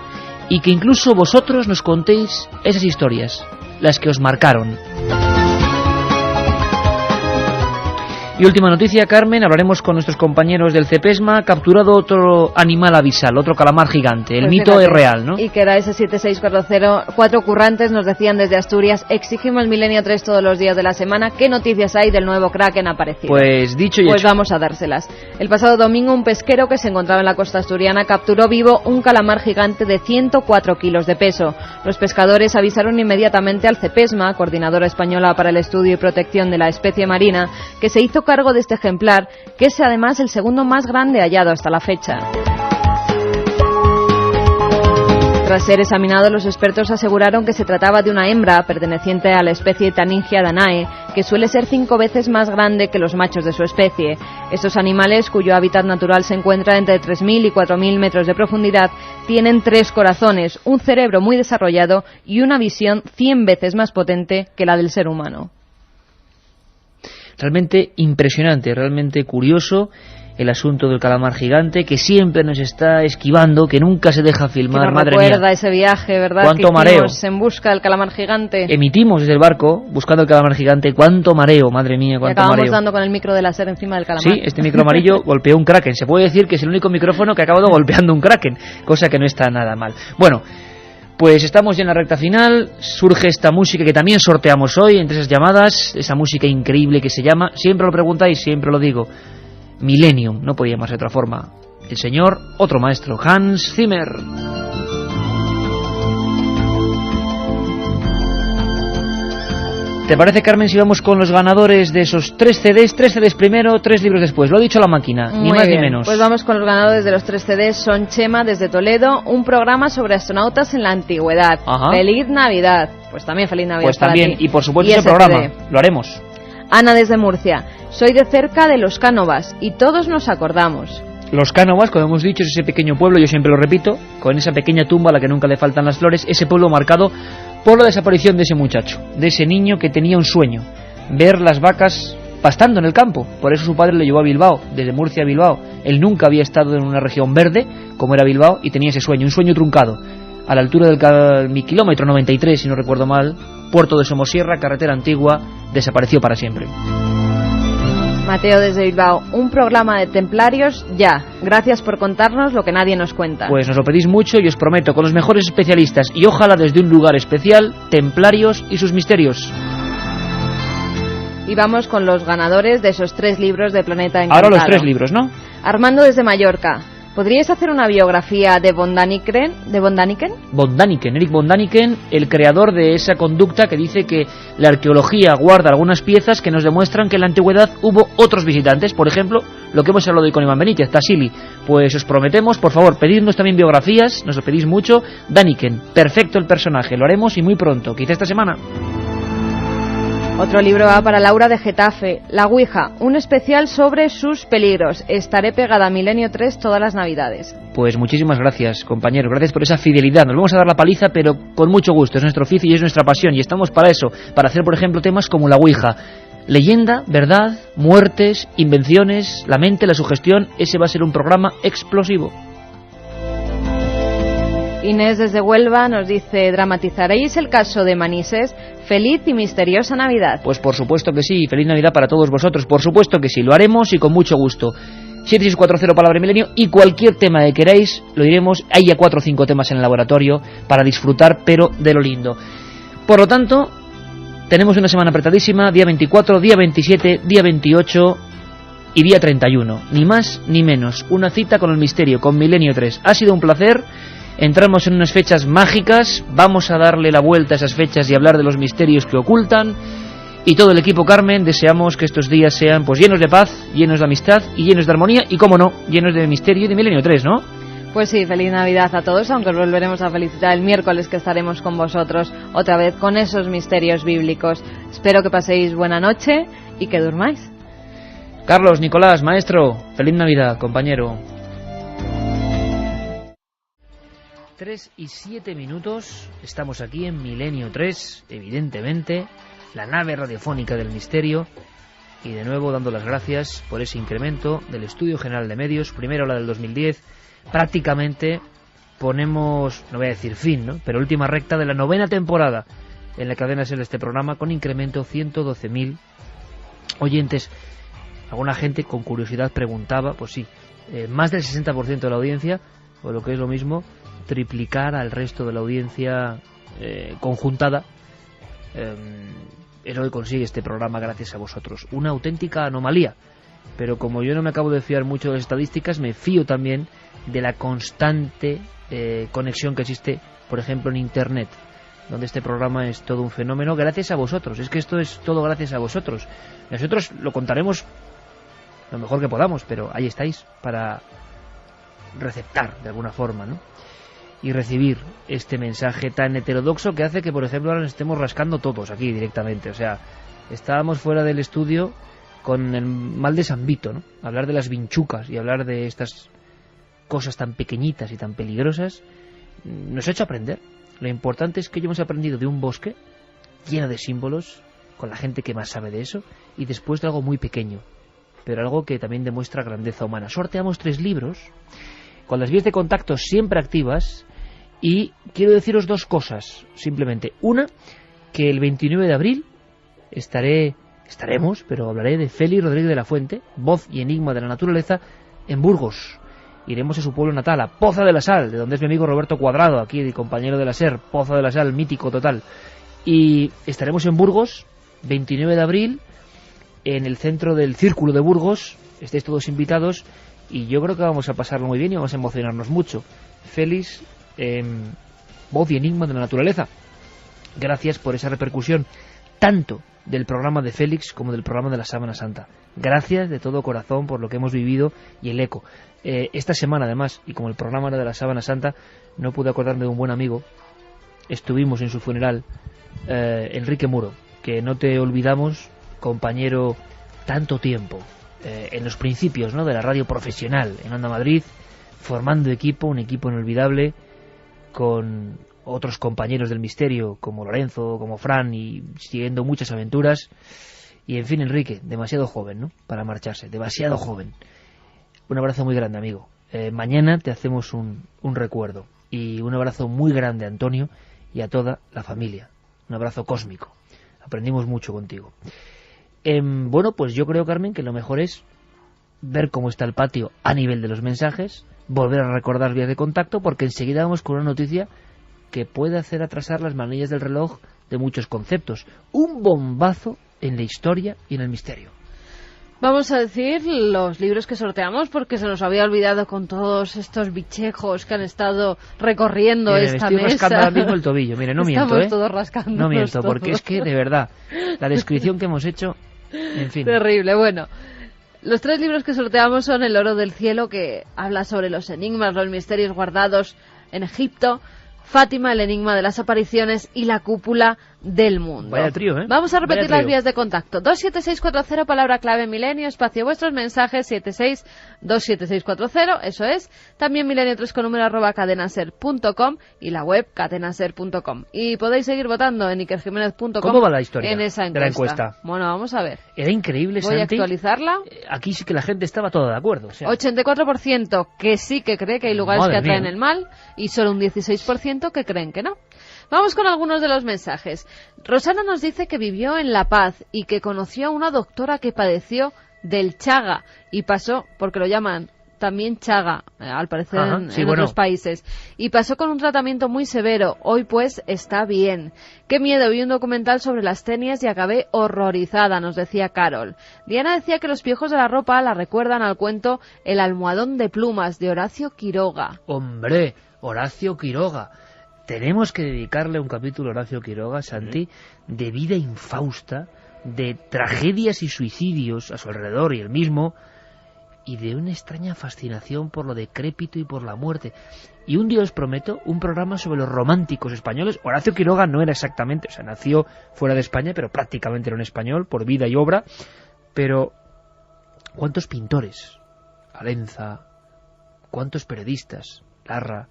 Y que incluso vosotros nos contéis esas historias, las que os marcaron. Y última noticia, Carmen, hablaremos con nuestros compañeros del CEPESMA. Capturado otro animal abisal, otro calamar gigante. El pues mito es real, ¿no? Y que era ese 7640. 4 currantes nos decían desde Asturias: exigimos Milenio 3 todos los días de la semana. ¿Qué noticias hay del nuevo Kraken aparecido? Pues dicho y pues hecho. Vamos a dárselas. El pasado domingo, un pesquero que se encontraba en la costa asturiana capturó vivo un calamar gigante de 104 kilos de peso. Los pescadores avisaron inmediatamente al CEPESMA, Coordinadora Española para el Estudio y Protección de la Especie Marina, que se hizo cargo de este ejemplar, que es además el segundo más grande hallado hasta la fecha. Tras ser examinado, los expertos aseguraron que se trataba de una hembra perteneciente a la especie Taningia danae, que suele ser 5 veces más grande que los machos de su especie. Estos animales, cuyo hábitat natural se encuentra entre 3.000 y 4.000 metros de profundidad, tienen 3 corazones, un cerebro muy desarrollado y una visión 100 veces más potente que la del ser humano. Realmente impresionante, realmente curioso el asunto del calamar gigante, que siempre nos está esquivando, que nunca se deja filmar, madre mía. Recuerda ese viaje, ¿verdad? Cuánto mareo. En busca del calamar gigante. Emitimos desde el barco buscando el calamar gigante. Cuánto mareo, madre mía, cuánto mareo. Acabamos dando con el micro de láser encima del calamar. Sí, este micro amarillo golpeó un kraken. Se puede decir que es el único micrófono que ha acabado golpeando un kraken, cosa que no está nada mal. Bueno, pues estamos ya en la recta final. Surge esta música que también sorteamos hoy entre esas llamadas, esa música increíble que se llama, siempre lo preguntáis, siempre lo digo, Millennium, no podía más de otra forma. El señor, otro maestro, Hans Zimmer. ¿Te parece, Carmen, si vamos con los ganadores de esos 3 CDs? 3 CDs primero, 3 libros después. Lo ha dicho la máquina, ni más ni menos. Pues vamos con los ganadores de los 3 CDs. Son Chema desde Toledo, un programa sobre astronautas en la antigüedad. Ajá. ¡Feliz Navidad! Pues también feliz Navidad pues también, para ti. Y por supuesto y ese programa, lo haremos. Ana desde Murcia. Soy de cerca de Los Cánovas y todos nos acordamos. Los Cánovas, como hemos dicho, es ese pequeño pueblo, yo siempre lo repito, con esa pequeña tumba a la que nunca le faltan las flores, ese pueblo marcado por la desaparición de ese muchacho, de ese niño que tenía un sueño, ver las vacas pastando en el campo. Por eso su padre le llevó a Bilbao, desde Murcia a Bilbao. Él nunca había estado en una región verde, como era Bilbao, y tenía ese sueño, un sueño truncado. A la altura del kilómetro 93, si no recuerdo mal, puerto de Somosierra, carretera antigua, desapareció para siempre. Mateo desde Bilbao, un programa de templarios ya. Gracias por contarnos lo que nadie nos cuenta. Pues nos lo pedís mucho y os prometo, con los mejores especialistas y ojalá desde un lugar especial, templarios y sus misterios. Y vamos con los ganadores de esos 3 libros de Planeta Encantado. Ahora los 3 libros, ¿no? Armando desde Mallorca. ¿Podríais hacer una biografía de von Däniken? Von Däniken, Eric von Däniken, el creador de esa conducta que dice que la arqueología guarda algunas piezas que nos demuestran que en la antigüedad hubo otros visitantes. Por ejemplo, lo que hemos hablado hoy con Iván Benítez, Tassili. Pues os prometemos, por favor, pedidnos también biografías, nos lo pedís mucho. Däniken, perfecto el personaje, lo haremos y muy pronto, quizá esta semana. Otro libro va para Laura de Getafe, La Ouija, un especial sobre sus peligros. Estaré pegada a Milenio 3 todas las Navidades. Pues muchísimas gracias, compañeros, gracias por esa fidelidad. Nos vamos a dar la paliza, pero con mucho gusto. Es nuestro oficio y es nuestra pasión y estamos para eso, para hacer, por ejemplo, temas como La Ouija. Leyenda, verdad, muertes, invenciones, la mente, la sugestión. Ese va a ser un programa explosivo. Inés desde Huelva nos dice: ¿dramatizaréis el caso de Manises? Feliz y misteriosa Navidad. Pues por supuesto que sí, feliz Navidad para todos vosotros, por supuesto que sí, lo haremos y con mucho gusto. 7640 Palabra Milenio, y cualquier tema que queráis lo iremos. Hay ya 4 o 5 temas en el laboratorio para disfrutar, pero de lo lindo. Por lo tanto, tenemos una semana apretadísima, día 24, día 27, día 28... y día 31. Ni más ni menos. Una cita con el misterio, con Milenio 3. Ha sido un placer. Entramos en unas fechas mágicas. Vamos a darle la vuelta a esas fechas y hablar de los misterios que ocultan. Y todo el equipo Carmen deseamos que estos días sean pues llenos de paz, llenos de amistad y llenos de armonía. Y cómo no, llenos de misterio y de Milenio 3, ¿no? Pues sí, feliz Navidad a todos, aunque os volveremos a felicitar el miércoles, que estaremos con vosotros otra vez con esos misterios bíblicos. Espero que paséis buena noche y que durmáis. Carlos, Nicolás, maestro, feliz Navidad, compañero. 3:07, estamos aquí en Milenio 3, evidentemente, la nave radiofónica del misterio, y de nuevo dando las gracias por ese incremento del Estudio General de Medios, primera ola del 2010, prácticamente ponemos, no voy a decir fin, ¿no?, pero última recta de la 9ª temporada en la cadena SER de este programa, con incremento 112.000 oyentes. Alguna gente con curiosidad preguntaba, pues sí, más del 60% de la audiencia, o lo que es lo mismo, triplicar al resto de la audiencia conjuntada. Es lo que consigue este programa gracias a vosotros. Una auténtica anomalía, pero como yo no me acabo de fiar mucho de las estadísticas, me fío también de la constante conexión que existe, por ejemplo, en Internet, donde este programa es todo un fenómeno gracias a vosotros. Es que esto es todo gracias a vosotros. Nosotros lo contaremos lo mejor que podamos, pero ahí estáis para receptar de alguna forma, ¿no?, y recibir este mensaje tan heterodoxo que hace que, por ejemplo, ahora nos estemos rascando todos aquí directamente. O sea, estábamos fuera del estudio con el mal de San Vito, ¿no? Hablar de las vinchucas y hablar de estas cosas tan pequeñitas y tan peligrosas nos ha hecho aprender. Lo importante es que hemos aprendido de un bosque lleno de símbolos, con la gente que más sabe de eso, y después de algo muy pequeño, pero algo que también demuestra grandeza humana. Sorteamos 3 libros, con las vías de contacto siempre activas, y quiero deciros 2 cosas, simplemente. Una, que el 29 de abril estaremos, pero hablaré de Félix Rodríguez de la Fuente, voz y enigma de la naturaleza, en Burgos. Iremos a su pueblo natal, a Poza de la Sal, de donde es mi amigo Roberto Cuadrado, aquí, el compañero de la SER, Poza de la Sal, mítico total. Y estaremos en Burgos, 29 de abril, en el centro del Círculo de Burgos. Estáis todos invitados, y yo creo que vamos a pasarlo muy bien y vamos a emocionarnos mucho. Félix, voz y enigma de la naturaleza. Gracias por esa repercusión, tanto del programa de Félix como del programa de la Sábana Santa. Gracias de todo corazón por lo que hemos vivido y el eco. Esta semana, además, y como el programa era de la Sábana Santa, no pude acordarme de un buen amigo. Estuvimos en su funeral, Enrique Muro, que no te olvidamos, compañero, tanto tiempo, en los principios, ¿no?, de la radio profesional en Onda Madrid, formando equipo, un equipo inolvidable, con otros compañeros del misterio, como Lorenzo, como Fran, y siguiendo muchas aventuras. Y en fin, Enrique, demasiado joven, ¿no?, para marcharse, demasiado joven. Un abrazo muy grande, amigo. Mañana te hacemos un recuerdo. Y un abrazo muy grande a Antonio y a toda la familia. Un abrazo cósmico. Aprendimos mucho contigo. Bueno, pues yo creo, Carmen, que lo mejor es ver cómo está el patio a nivel de los mensajes, volver a recordar vías de contacto, porque enseguida vamos con una noticia que puede hacer atrasar las manillas del reloj de muchos conceptos. Un bombazo en la historia y en el misterio. Vamos a decir los libros que sorteamos, porque se nos había olvidado con todos estos bichejos que han estado recorriendo esta mesa. Me estoy rascando ahora mismo el tobillo. Mire, no miento, Estamos todos rascándonos. No miento, todos. Porque es que, de verdad, la descripción que hemos hecho, en fin. Terrible. Bueno, los 3 libros que sorteamos son El oro del cielo, que habla sobre los enigmas, los misterios guardados en Egipto; Fátima, el enigma de las apariciones; y La cúpula del mundo. Vaya trío, ¿eh? Vamos a repetir las vías de contacto. 27640, palabra clave Milenio, espacio vuestros mensajes, 7627640, eso es. También Milenio3 con número @cadenaser.com y la web cadenaser.com. Y podéis seguir votando en ikerjimenez.com. ¿Cómo va la historia en esa de la encuesta? Bueno, vamos a ver. Era increíble, Voy Santi. a actualizarla. Aquí sí que la gente estaba toda de acuerdo. O sea, 84% que sí que cree que hay lugares Madre que atraen mía. el mal, y solo un 16% que creen que no. Vamos con algunos de los mensajes. Rosana nos dice que vivió en La Paz y que conoció a una doctora que padeció del Chaga y pasó, porque lo llaman también Chaga, al parecer Sí, en otros países. Y pasó con un tratamiento muy severo. Hoy, pues, está bien. Qué miedo, vi un documental sobre las tenias y acabé horrorizada, nos decía Carol. Diana decía que los piojos de la ropa la recuerdan al cuento El almohadón de plumas, de Horacio Quiroga. ¡Hombre! Horacio Quiroga. Tenemos que dedicarle un capítulo a Horacio Quiroga, Santi, de vida infausta, de tragedias y suicidios a su alrededor y él mismo, y de una extraña fascinación por lo decrépito y por la muerte. Y un día os prometo un programa sobre los románticos españoles. Horacio Quiroga no era exactamente, o sea, nació fuera de España, pero prácticamente era un español por vida y obra. Pero ¿cuántos pintores? Alenza, ¿cuántos periodistas? Larra,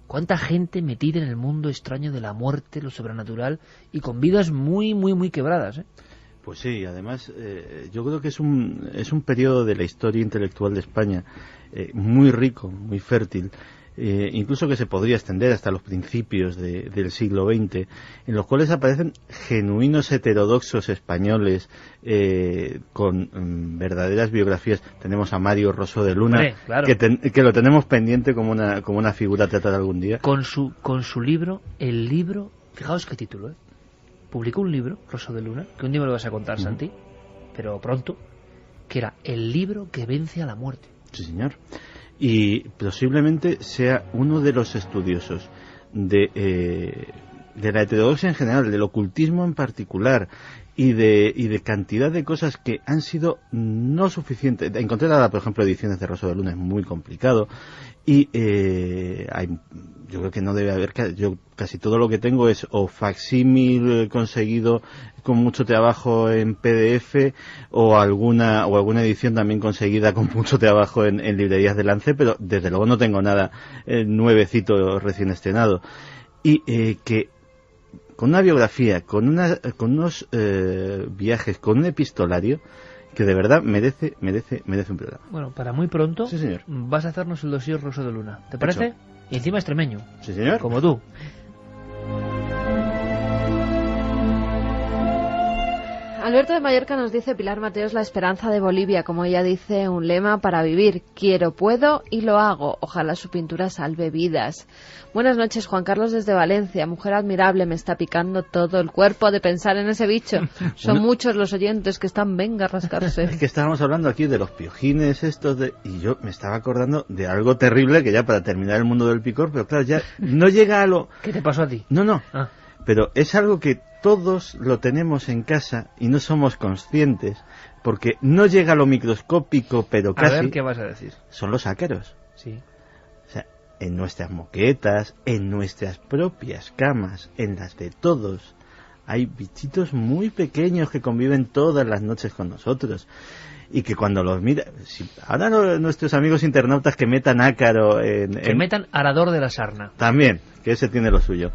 ¿cuánta gente metida en el mundo extraño de la muerte, lo sobrenatural, y con vidas muy, muy, muy quebradas, ¿eh? Pues sí, además yo creo que es un periodo de la historia intelectual de España muy rico, muy fértil, incluso que se podría extender hasta los principios del siglo XX, en los cuales aparecen genuinos heterodoxos españoles con verdaderas biografías. Tenemos a Mario Rosso de Luna, Hombre, claro, que lo tenemos pendiente como una figura a tratar algún día. Con su libro, el libro, fijaos qué título, publicó un libro, Rosso de Luna, que un día me lo vas a contar, Santi, pero pronto, que era el libro que vence a la muerte. Sí, señor. Y posiblemente sea uno de los estudiosos de la heterodoxia en general, del ocultismo en particular, y de cantidad de cosas que han sido no suficientes. Encontrar, por ejemplo, ediciones de Rosso de Luna es muy complicado, y yo creo que no debe haber, yo casi todo lo que tengo es o facsímil conseguido con mucho trabajo en PDF o alguna edición también conseguida con mucho trabajo en librerías de Lance, pero desde luego no tengo nada nuevecito recién estrenado. Y que con una biografía, con unos viajes, con un epistolario que de verdad merece un programa. Bueno, para muy pronto, sí, señor, vas a hacernos el dossier Rosso de Luna. ¿Te parece? Hecho. Y encima extremeño. Sí, señor. Como tú. Alberto de Mallorca nos dice: Pilar Mateos, la esperanza de Bolivia, como ella dice, un lema para vivir. Quiero, puedo y lo hago. Ojalá su pintura salve vidas. Buenas noches, Juan Carlos desde Valencia. Mujer admirable, me está picando todo el cuerpo de pensar en ese bicho. Son muchos los oyentes que están venga a rascarse. Es que estábamos hablando aquí de los piojines y yo me estaba acordando de algo terrible que ya para terminar el mundo del picor, pero claro, ya no llega a lo... ¿Qué te pasó a ti? No. Pero es algo que todos lo tenemos en casa y no somos conscientes, porque no llega a lo microscópico, pero casi... A ver, ¿qué vas a decir? Son los ácaros. Sí. O sea, en nuestras moquetas, en nuestras propias camas, en las de todos, hay bichitos muy pequeños que conviven todas las noches con nosotros. Y que cuando los mira... ahora nuestros amigos internautas que metan ácaro que metan arador de la sarna. También, que ese tiene lo suyo.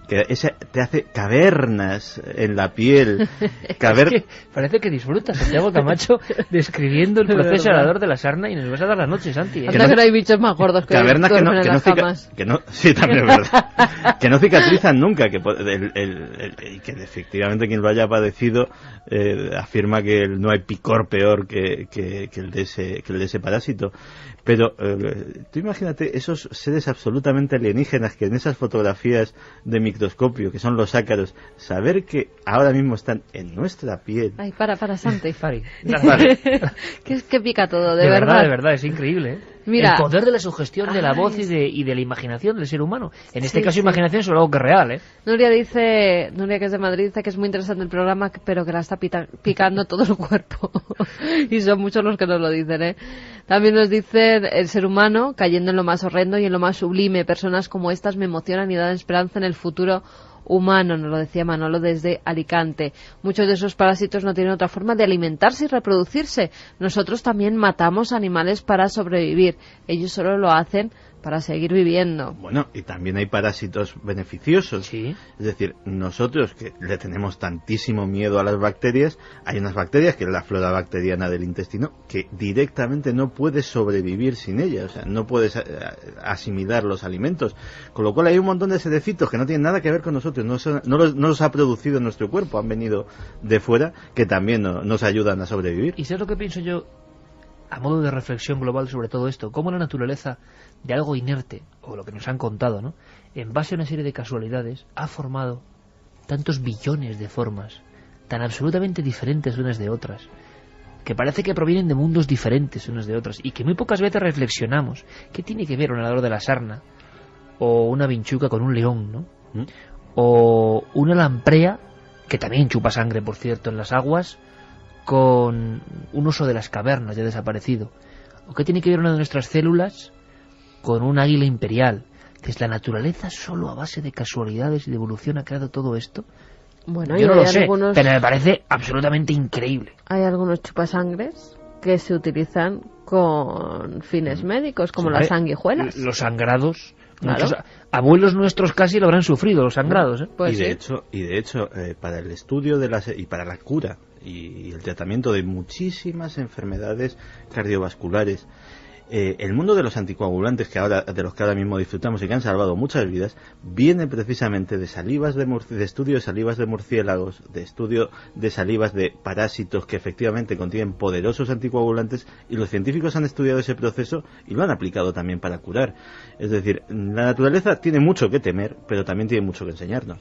Que ese te hace cavernas en la piel. Es que parece que disfrutas, Santiago Camacho, describiendo el proceso arador de la sarna, y nos vas a dar la noche, Santi. Anda que no hay bichos más gordos que cavernas duermen en las camas. Sí, también es verdad. Que no cicatrizan nunca. Que efectivamente quien lo haya padecido afirma que no hay picor peor que el de ese parásito. Pero tú imagínate esos seres absolutamente alienígenas que en esas fotografías de microscopio, que son los ácaros, saber que ahora mismo están en nuestra piel. Ay, para, Santi. Fari. que pica todo, de verdad. De verdad, es increíble, ¿eh? Mira, el poder de la sugestión de la voz y de la imaginación del ser humano. En este caso, imaginación es algo que es real, ¿eh? Nuria, que es de Madrid, dice que es muy interesante el programa, pero que la está picando todo el cuerpo. Y son muchos los que nos lo dicen, ¿eh? También nos dice el ser humano cayendo en lo más horrendo y en lo más sublime. Personas como estas me emocionan y dan esperanza en el futuro humano, nos lo decía Manolo desde Alicante. Muchos de esos parásitos no tienen otra forma de alimentarse y reproducirse. Nosotros también matamos animales para sobrevivir. Ellos solo lo hacen para seguir viviendo. Bueno, y también hay parásitos beneficiosos. Sí. Es decir, nosotros que le tenemos tantísimo miedo a las bacterias, hay unas bacterias, que es la flora bacteriana del intestino, que directamente no puedes sobrevivir sin ellas. O sea, no puedes asimilar los alimentos. Con lo cual hay un montón de cerecitos que no tienen nada que ver con nosotros, no los ha producido nuestro cuerpo, han venido de fuera, que también nos ayudan a sobrevivir. ¿Y sabes lo que pienso yo? a modo de reflexión global sobre todo esto, cómo la naturaleza de algo inerte, o lo que nos han contado, ¿no?, en base a una serie de casualidades, ha formado tantos billones de formas, tan absolutamente diferentes unas de otras, que parece que provienen de mundos diferentes unas de otras, y que muy pocas veces reflexionamos. ¿Qué tiene que ver un nadador de la sarna, o una vinchuca con un león, ¿no?, o una lamprea, que también chupa sangre, por cierto, en las aguas, con un oso de las cavernas ya desaparecido? ¿O qué tiene que ver una de nuestras células con un águila imperial? ¿Es la naturaleza solo a base de casualidades y de evolución ha creado todo esto? Bueno, yo no lo sé, pero me parece absolutamente increíble. Hay algunos chupasangres que se utilizan con fines médicos, como las sanguijuelas. Los sangrados, claro. Muchos abuelos nuestros casi lo habrán sufrido, los sangrados, ¿eh? Pues y de hecho, para el estudio y para la cura y el tratamiento de muchísimas enfermedades cardiovasculares, el mundo de los anticoagulantes de los que ahora mismo disfrutamos y que han salvado muchas vidas, viene precisamente de salivas de estudio de salivas de murciélagos, de estudio de salivas de parásitos que efectivamente contienen poderosos anticoagulantes, y los científicos han estudiado ese proceso y lo han aplicado también para curar. Es decir, la naturaleza tiene mucho que temer, pero también tiene mucho que enseñarnos.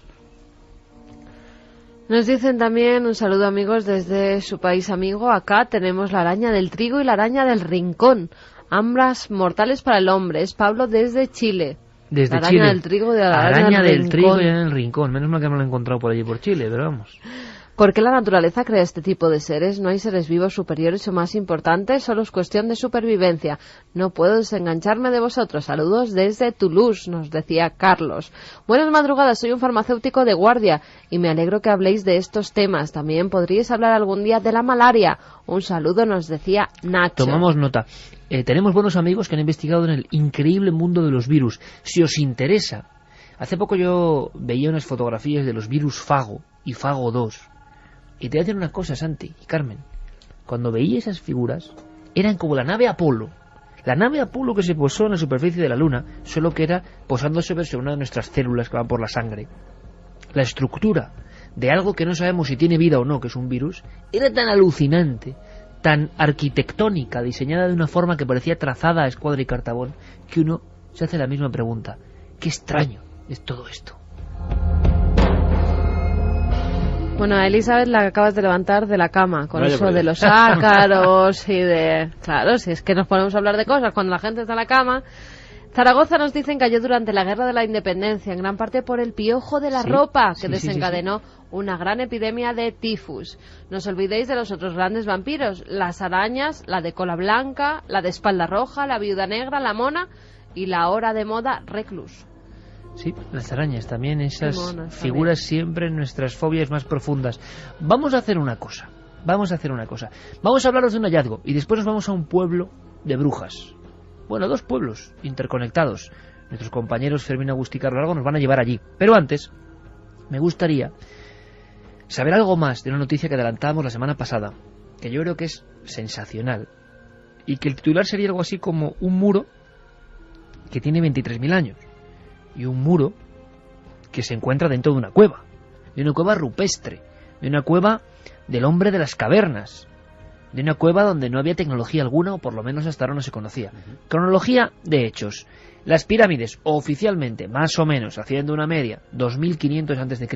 Nos dicen también, un saludo amigos desde su país amigo, acá tenemos la araña del trigo y la araña del rincón, ambas mortales para el hombre. Es Pablo desde Chile. Desde la Chile. Araña del trigo y la araña del rincón. Trigo y el rincón. Menos mal que no lo he encontrado por allí por Chile, pero vamos. ¿Por qué la naturaleza crea este tipo de seres? No hay seres vivos superiores o más importantes, solo es cuestión de supervivencia. No puedo desengancharme de vosotros. Saludos desde Toulouse, nos decía Carlos. Buenas madrugadas, soy un farmacéutico de guardia y me alegro que habléis de estos temas. También podríais hablar algún día de la malaria. Un saludo, nos decía Nacho. Tomamos nota. Tenemos buenos amigos que han investigado en el increíble mundo de los virus. Si os interesa, hace poco yo veía unas fotografías de los virus Fago y Fago 2. Y te voy a decir una cosa, Santi y Carmen. Cuando veía esas figuras, eran como la nave Apolo. La nave Apolo que se posó en la superficie de la Luna, solo que era posándose sobre una de nuestras células que van por la sangre. La estructura de algo que no sabemos si tiene vida o no, que es un virus, era tan alucinante, tan arquitectónica, diseñada de una forma que parecía trazada a escuadra y cartabón, que uno se hace la misma pregunta. Qué extraño es todo esto. Bueno, a Elizabeth la acabas de levantar de la cama con eso de los ácaros y de... Claro, si es que nos ponemos a hablar de cosas cuando la gente está en la cama. Zaragoza, nos dicen, cayó durante la Guerra de la Independencia, en gran parte por el piojo de la ropa, que desencadenó una gran epidemia de tifus. No os olvidéis de los otros grandes vampiros, las arañas, la de cola blanca, la de espalda roja, la viuda negra, la mona y la ahora de moda reclus. Sí, las arañas también, esas figuras siempre en nuestras fobias más profundas. Vamos a hacer una cosa. Vamos a hablaros de un hallazgo y después nos vamos a un pueblo de brujas. Bueno, dos pueblos interconectados. Nuestros compañeros Fermín, Agustí y Carlos Largo nos van a llevar allí. Pero antes, me gustaría saber algo más de una noticia que adelantábamos la semana pasada, que yo creo que es sensacional, y que el titular sería algo así como un muro que tiene 23.000 años. Y un muro que se encuentra dentro de una cueva rupestre, de una cueva del hombre de las cavernas, de una cueva donde no había tecnología alguna, o por lo menos hasta ahora no se conocía. Cronología de hechos. Las pirámides, oficialmente, más o menos, haciendo una media, 2500 a.C.,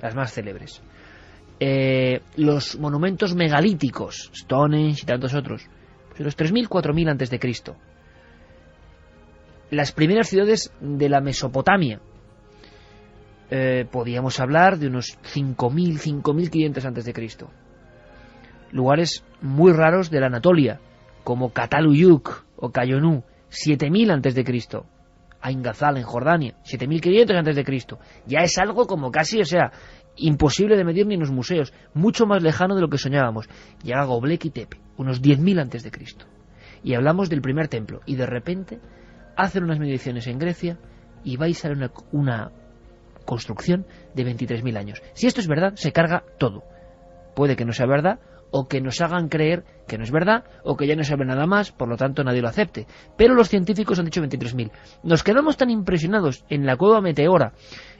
las más célebres. Los monumentos megalíticos, Stonehenge y tantos otros, pues los 3000, 4000 a.C., las primeras ciudades de la Mesopotamia. Podíamos hablar de unos 5.000, 5.500 a.C. Lugares muy raros de la Anatolia, como Cataluyuk o Cayonú, 7.000 a.C. Ain Ghazal en Jordania, 7.500 a.C. Ya es algo como casi, imposible de medir ni en los museos, mucho más lejano de lo que soñábamos. Llega Göbekli Tepe, unos 10.000 a.C. Y hablamos del primer templo, y de repente hacen unas mediciones en Grecia y vais a ver una construcción de 23.000 años. Si esto es verdad, se carga todo. Puede que no sea verdad, o que nos hagan creer que no es verdad, o que ya no sabe nada más, por lo tanto nadie lo acepte. Pero los científicos han dicho 23.000. Nos quedamos tan impresionados en la cueva Meteora,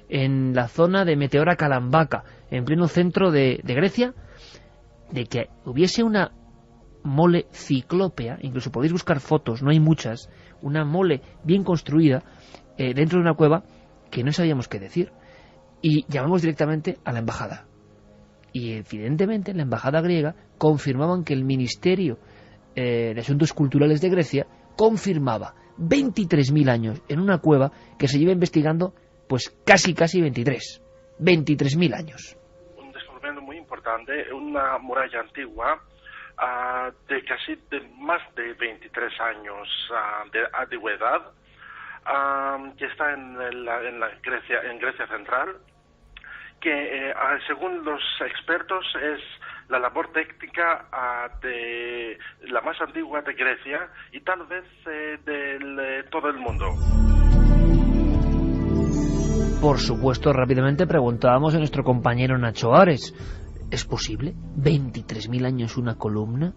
en la zona de Meteora Kalambaka, en pleno centro de Grecia, de que hubiese una mole ciclópea, incluso podéis buscar fotos, no hay muchas, una mole bien construida dentro de una cueva que no sabíamos qué decir. Y llamamos directamente a la embajada. Y evidentemente en la embajada griega confirmaban que el Ministerio de Asuntos Culturales de Grecia confirmaba 23.000 años en una cueva que se lleva investigando pues casi 23.000 años. Un descubrimiento muy importante, una muralla antigua de más de 23 años de antigüedad, que está en Grecia central, que según los expertos es la labor técnica de la más antigua de Grecia y tal vez de todo el mundo. Por supuesto, rápidamente preguntábamos a nuestro compañero Nacho Ares, ¿es posible? ¿23.000 años una columna?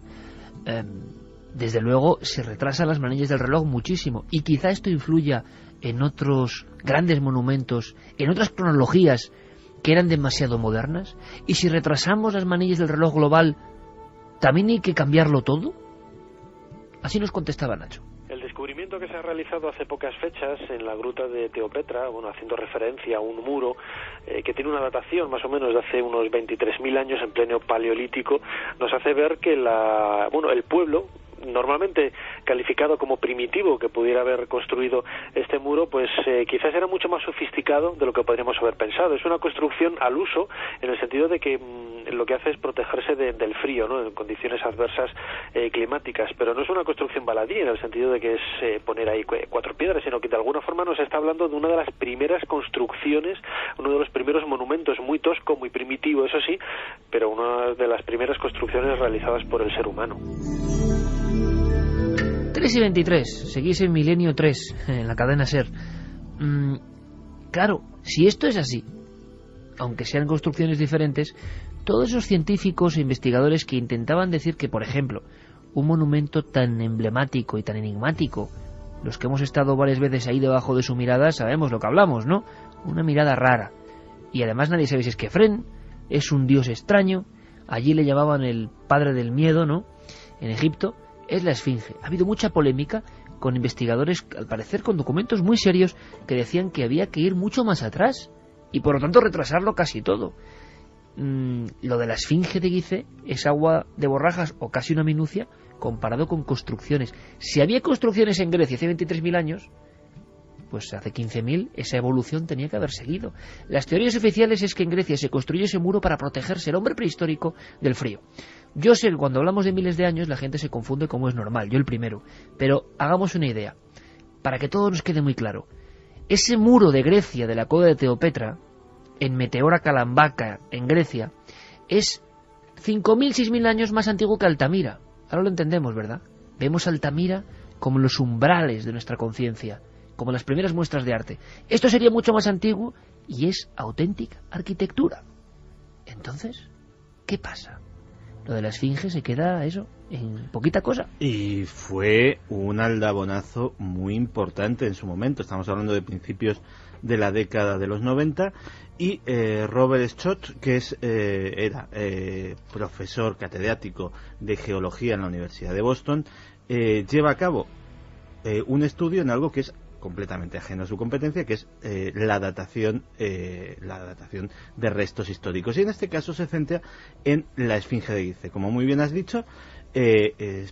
Desde luego se retrasan las manillas del reloj muchísimo, y quizá esto influya en otros grandes monumentos, en otras cronologías que eran demasiado modernas. Y si retrasamos las manillas del reloj global, ¿también hay que cambiarlo todo? Así nos contestaba Nacho. El descubrimiento que se ha realizado hace pocas fechas en la gruta de Teopetra, haciendo referencia a un muro que tiene una datación más o menos de hace unos 23.000 años en pleno paleolítico, nos hace ver que el pueblo, normalmente calificado como primitivo que pudiera haber construido este muro, pues quizás era mucho más sofisticado de lo que podríamos haber pensado. Es una construcción al uso, en el sentido de que lo que hace es protegerse del frío, ¿no?, en condiciones adversas climáticas, pero no es una construcción baladí en el sentido de que es poner ahí 4 piedras, sino que de alguna forma nos está hablando de una de las primeras construcciones, uno de los primeros monumentos, muy tosco, muy primitivo, eso sí, pero una de las primeras construcciones realizadas por el ser humano. 3:23, seguís en Milenio 3, en la cadena SER. Claro, si esto es así, aunque sean construcciones diferentes, todos esos científicos e investigadores que intentaban decir que, por ejemplo, un monumento tan emblemático y tan enigmático, los que hemos estado varias veces ahí debajo de su mirada sabemos lo que hablamos, ¿no? Una mirada rara. Y además nadie sabe si es Kefren, es un dios extraño, allí le llamaban el padre del miedo, ¿no?, en Egipto. Es la Esfinge. Ha habido mucha polémica con investigadores, al parecer con documentos muy serios, que decían que había que ir mucho más atrás y por lo tanto retrasarlo casi todo. Lo de la Esfinge de Gizeh es agua de borrajas o casi una minucia comparado con construcciones. Si había construcciones en Grecia hace 23.000 años, pues hace 15.000 esa evolución tenía que haber seguido. Las teorías oficiales es que en Grecia se construyó ese muro para protegerse el hombre prehistórico del frío. Yo sé que cuando hablamos de miles de años la gente se confunde, como es normal, yo el primero, pero hagamos una idea, para que todo nos quede muy claro. Ese muro de Grecia, de la cueva de Teopetra, en Meteora Calambaca, en Grecia, es 5.000, 6.000 años más antiguo que Altamira. Ahora lo entendemos, ¿verdad? Vemos Altamira como los umbrales de nuestra conciencia, como las primeras muestras de arte. Esto sería mucho más antiguo y es auténtica arquitectura. Entonces, ¿qué pasa? Lo de la Esfinge se queda eso, en poquita cosa. Y fue un aldabonazo muy importante en su momento. Estamos hablando de principios de la década de los 90. Y Robert Schott, que era profesor catedrático de geología en la Universidad de Boston, lleva a cabo un estudio en algo que es completamente ajeno a su competencia, que es la datación de restos históricos, y en este caso se centra en la Esfinge de Gizeh. Como muy bien has dicho,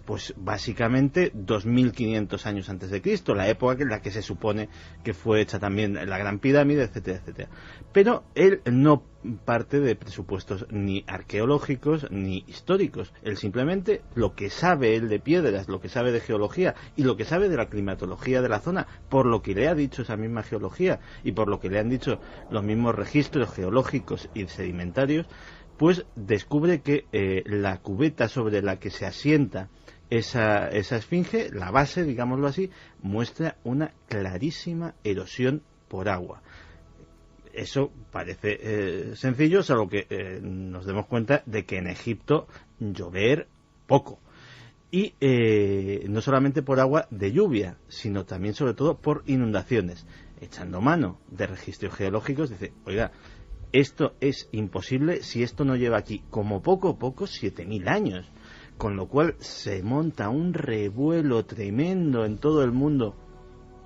pues básicamente 2.500 años antes de Cristo, la época en la que se supone que fue hecha también la Gran Pirámide, etcétera, etcétera. Pero él no parte de presupuestos ni arqueológicos ni históricos. Él simplemente, lo que sabe él de piedras, lo que sabe de geología y lo que sabe de la climatología de la zona, por lo que le ha dicho esa misma geología y por lo que le han dicho los mismos registros geológicos y sedimentarios, pues descubre que la cubeta sobre la que se asienta esa esfinge, la base, digámoslo así, muestra una clarísima erosión por agua. Eso parece sencillo, salvo que nos demos cuenta de que en Egipto llover poco. Y no solamente por agua de lluvia, sino también sobre todo por inundaciones. Echando mano de registros geológicos, dice, oiga, esto es imposible si esto no lleva aquí como poco 7.000 años. con lo cual se monta un revuelo tremendo en todo el mundo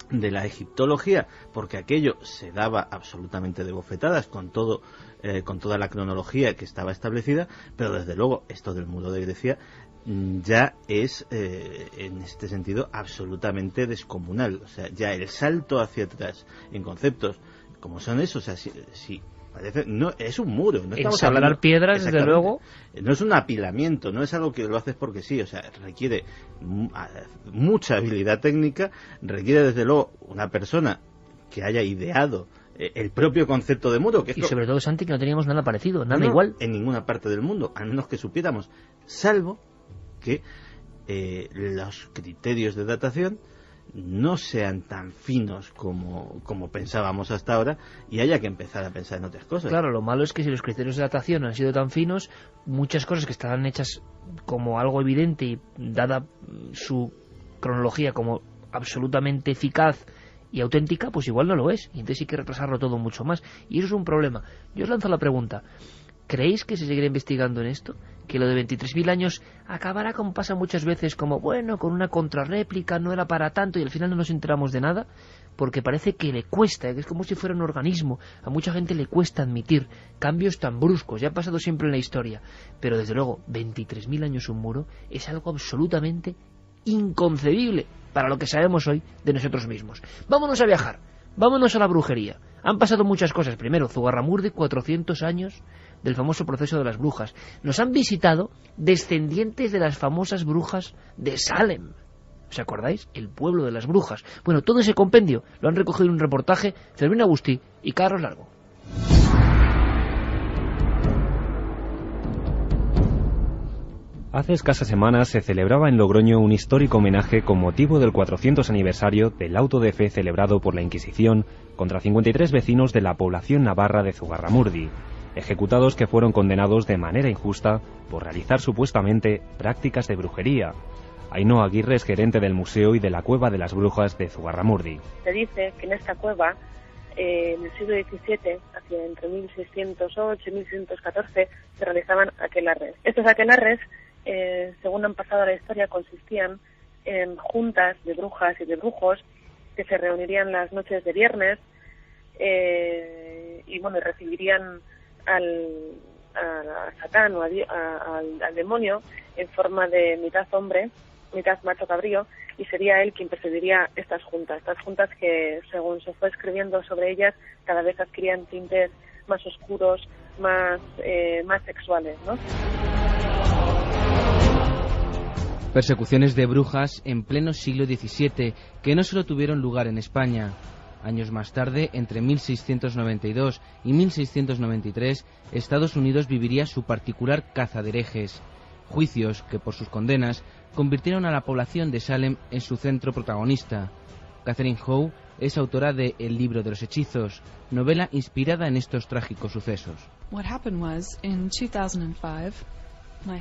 de la egiptología, porque aquello se daba absolutamente de bofetadas con toda la cronología que estaba establecida, pero desde luego esto del muro de Grecia ya es en este sentido absolutamente descomunal. O sea, ya el salto hacia atrás en conceptos como son esos, o sea, si parece, no es un muro, no estamos hablando piedras, desde luego, no es un apilamiento, no es algo que lo haces porque sí, o sea, requiere mucha habilidad técnica, requiere desde luego una persona que haya ideado el propio concepto de muro, que y sobre todo, Santi, que no teníamos nada parecido, nada igual en ninguna parte del mundo, al menos que supiéramos, salvo que los criterios de datación no sean tan finos como pensábamos hasta ahora, y haya que empezar a pensar en otras cosas. Claro, lo malo es que si los criterios de datación han sido tan finos, muchas cosas que estaban hechas como algo evidente y dada su cronología como absolutamente eficaz y auténtica, pues igual no lo es, y entonces hay que retrasarlo todo mucho más, y eso es un problema. Yo os lanzo la pregunta: ¿creéis que se seguirá investigando en esto? ¿Que lo de 23.000 años acabará, como pasa muchas veces, como, bueno, con una contrarréplica, no era para tanto, y al final no nos enteramos de nada? Porque parece que le cuesta, que es como si fuera un organismo. A mucha gente le cuesta admitir cambios tan bruscos, ya ha pasado siempre en la historia. Pero desde luego, 23.000 años un muro es algo absolutamente inconcebible para lo que sabemos hoy de nosotros mismos. Vámonos a viajar, vámonos a la brujería. Han pasado muchas cosas. Primero, Zugarramurdi, 400 años del famoso proceso de las brujas. Nos han visitado descendientes de las famosas brujas de Salem. ¿Os acordáis? El pueblo de las brujas. Bueno, todo ese compendio lo han recogido en un reportaje Fermín Agustí y Carlos Largo. Hace escasas semanas se celebraba en Logroño un histórico homenaje con motivo del 400 aniversario del auto de fe celebrado por la Inquisición contra 53 vecinos de la población navarra de Zugarramurdi, ejecutados que fueron condenados de manera injusta por realizar supuestamente prácticas de brujería. Ainhoa Aguirre es gerente del Museo y de la Cueva de las Brujas de Zugarramurdi. Se dice que en esta cueva, en el siglo XVII, hacia entre 1608 y 1614, se realizaban aquelarres. Estos aquelarres, según han pasado a la historia, consistían en juntas de brujas y de brujos que se reunirían las noches de viernes y bueno, recibirían a Satán o al demonio en forma de mitad hombre, mitad macho cabrío, y sería él quien presidiría estas juntas que, según se fue escribiendo sobre ellas, cada vez adquirían tintes más oscuros, más sexuales, ¿no? Persecuciones de brujas en pleno siglo XVII, que no solo tuvieron lugar en España. Años más tarde, entre 1692 y 1693, Estados Unidos viviría su particular caza de herejes. Juicios que, por sus condenas, convirtieron a la población de Salem en su centro protagonista. Catherine Howe es autora de El libro de los hechizos, novela inspirada en estos trágicos sucesos.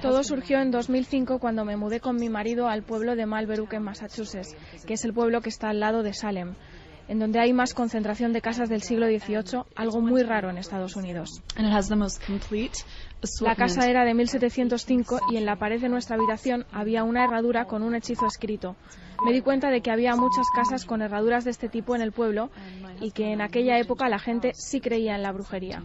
Todo surgió en 2005 cuando me mudé con mi marido al pueblo de Malbrook, en Massachusetts, que es el pueblo que está al lado de Salem, en donde hay más concentración de casas del siglo XVIII, algo muy raro en Estados Unidos. La casa era de 1705 y en la pared de nuestra habitación había una herradura con un hechizo escrito. Me di cuenta de que había muchas casas con herraduras de este tipo en el pueblo y que en aquella época la gente sí creía en la brujería.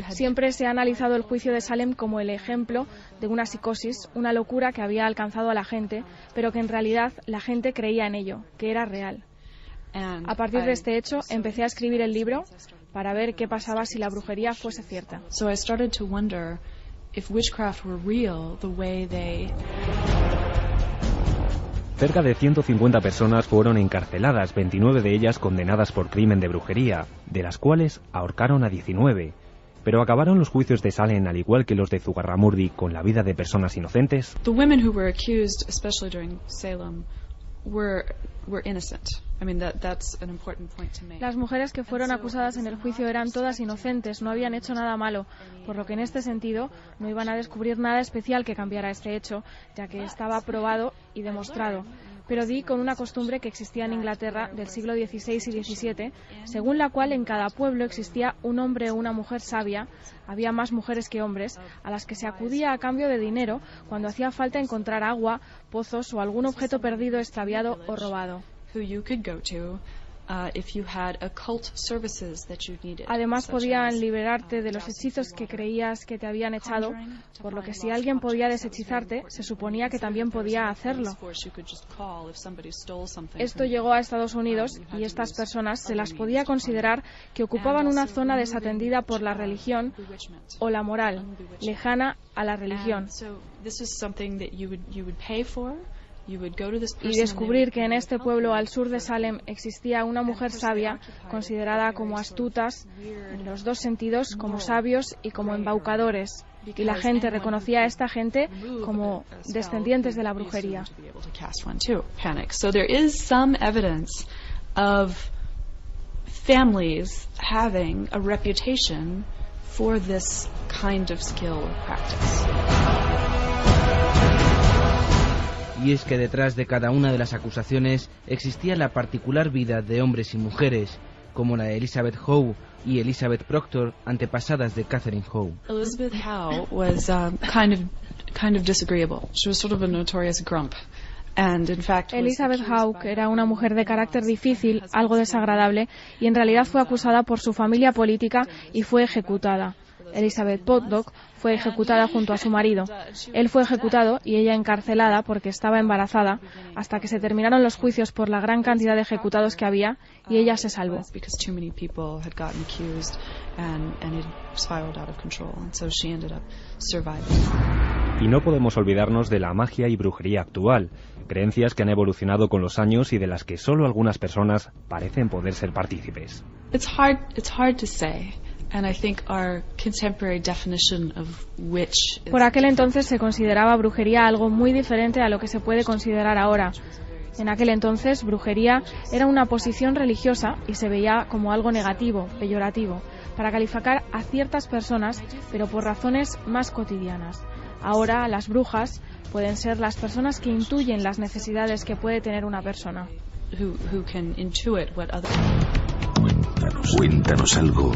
Siempre se ha analizado el juicio de Salem como el ejemplo de una psicosis, una locura que había alcanzado a la gente, pero que en realidad la gente creía en ello, que era real. A partir de este hecho, empecé a escribir el libro para ver qué pasaba si la brujería fuese cierta. Cerca de 150 personas fueron encarceladas, 29 de ellas condenadas por crimen de brujería, de las cuales ahorcaron a 19. Pero ¿acabaron los juicios de Salem, al igual que los de Zugarramurdi, con la vida de personas inocentes? The women who were accused, especially during Salem, were innocent. I mean, that's an important point to make. Las mujeres que fueron acusadas en el juicio eran todas inocentes, no habían hecho nada malo, por lo que en este sentido no iban a descubrir nada especial que cambiara este hecho, ya que estaba probado y demostrado. pero di con una costumbre que existía en Inglaterra del siglo XVI y XVII, según la cual en cada pueblo existía un hombre o una mujer sabia, había más mujeres que hombres, a las que se acudía a cambio de dinero cuando hacía falta encontrar agua, pozos o algún objeto perdido, extraviado o robado. Además podían liberarte de los hechizos que creías que te habían echado, por lo que si alguien podía deshechizarte, se suponía que también podía hacerlo. Esto llegó a Estados Unidos y estas personas se las podía considerar que ocupaban una zona desatendida por la religión o la moral, lejana a la religión. Y descubrir que en este pueblo al sur de Salem existía una mujer sabia, considerada como astutas en los dos sentidos, como sabios y como embaucadores. Y la gente reconocía a esta gente como descendientes de la brujería. So there is some evidence of families having a reputation for this kind of skill or practice. Y es que detrás de cada una de las acusaciones existía la particular vida de hombres y mujeres, como la de Elizabeth Howe y Elizabeth Proctor, antepasadas de Catherine Howe. Elizabeth Howe was kind of disagreeable. She was sort of a notorious grump. And in fact, Elizabeth Howe era una mujer de carácter difícil, algo desagradable, y en realidad fue acusada por su familia política y fue ejecutada. Elizabeth Potdock fue ejecutada junto a su marido. Él fue ejecutado y ella encarcelada porque estaba embarazada, hasta que se terminaron los juicios por la gran cantidad de ejecutados que había y ella se salvó. Y no podemos olvidarnos de la magia y brujería actual, creencias que han evolucionado con los años y de las que solo algunas personas parecen poder ser partícipes. It's hard to say. And I think our contemporary definition of witch Por aquel entonces se consideraba brujería algo muy diferente a lo que se puede considerar ahora. En aquel entonces, brujería era una posición religiosa y se veía como algo negativo, peyorativo, para calificar a ciertas personas, pero por razones más cotidianas. Ahora, las brujas pueden ser las personas que intuyen las necesidades que puede tener una persona. Who can intuit what other... Cuéntanos algo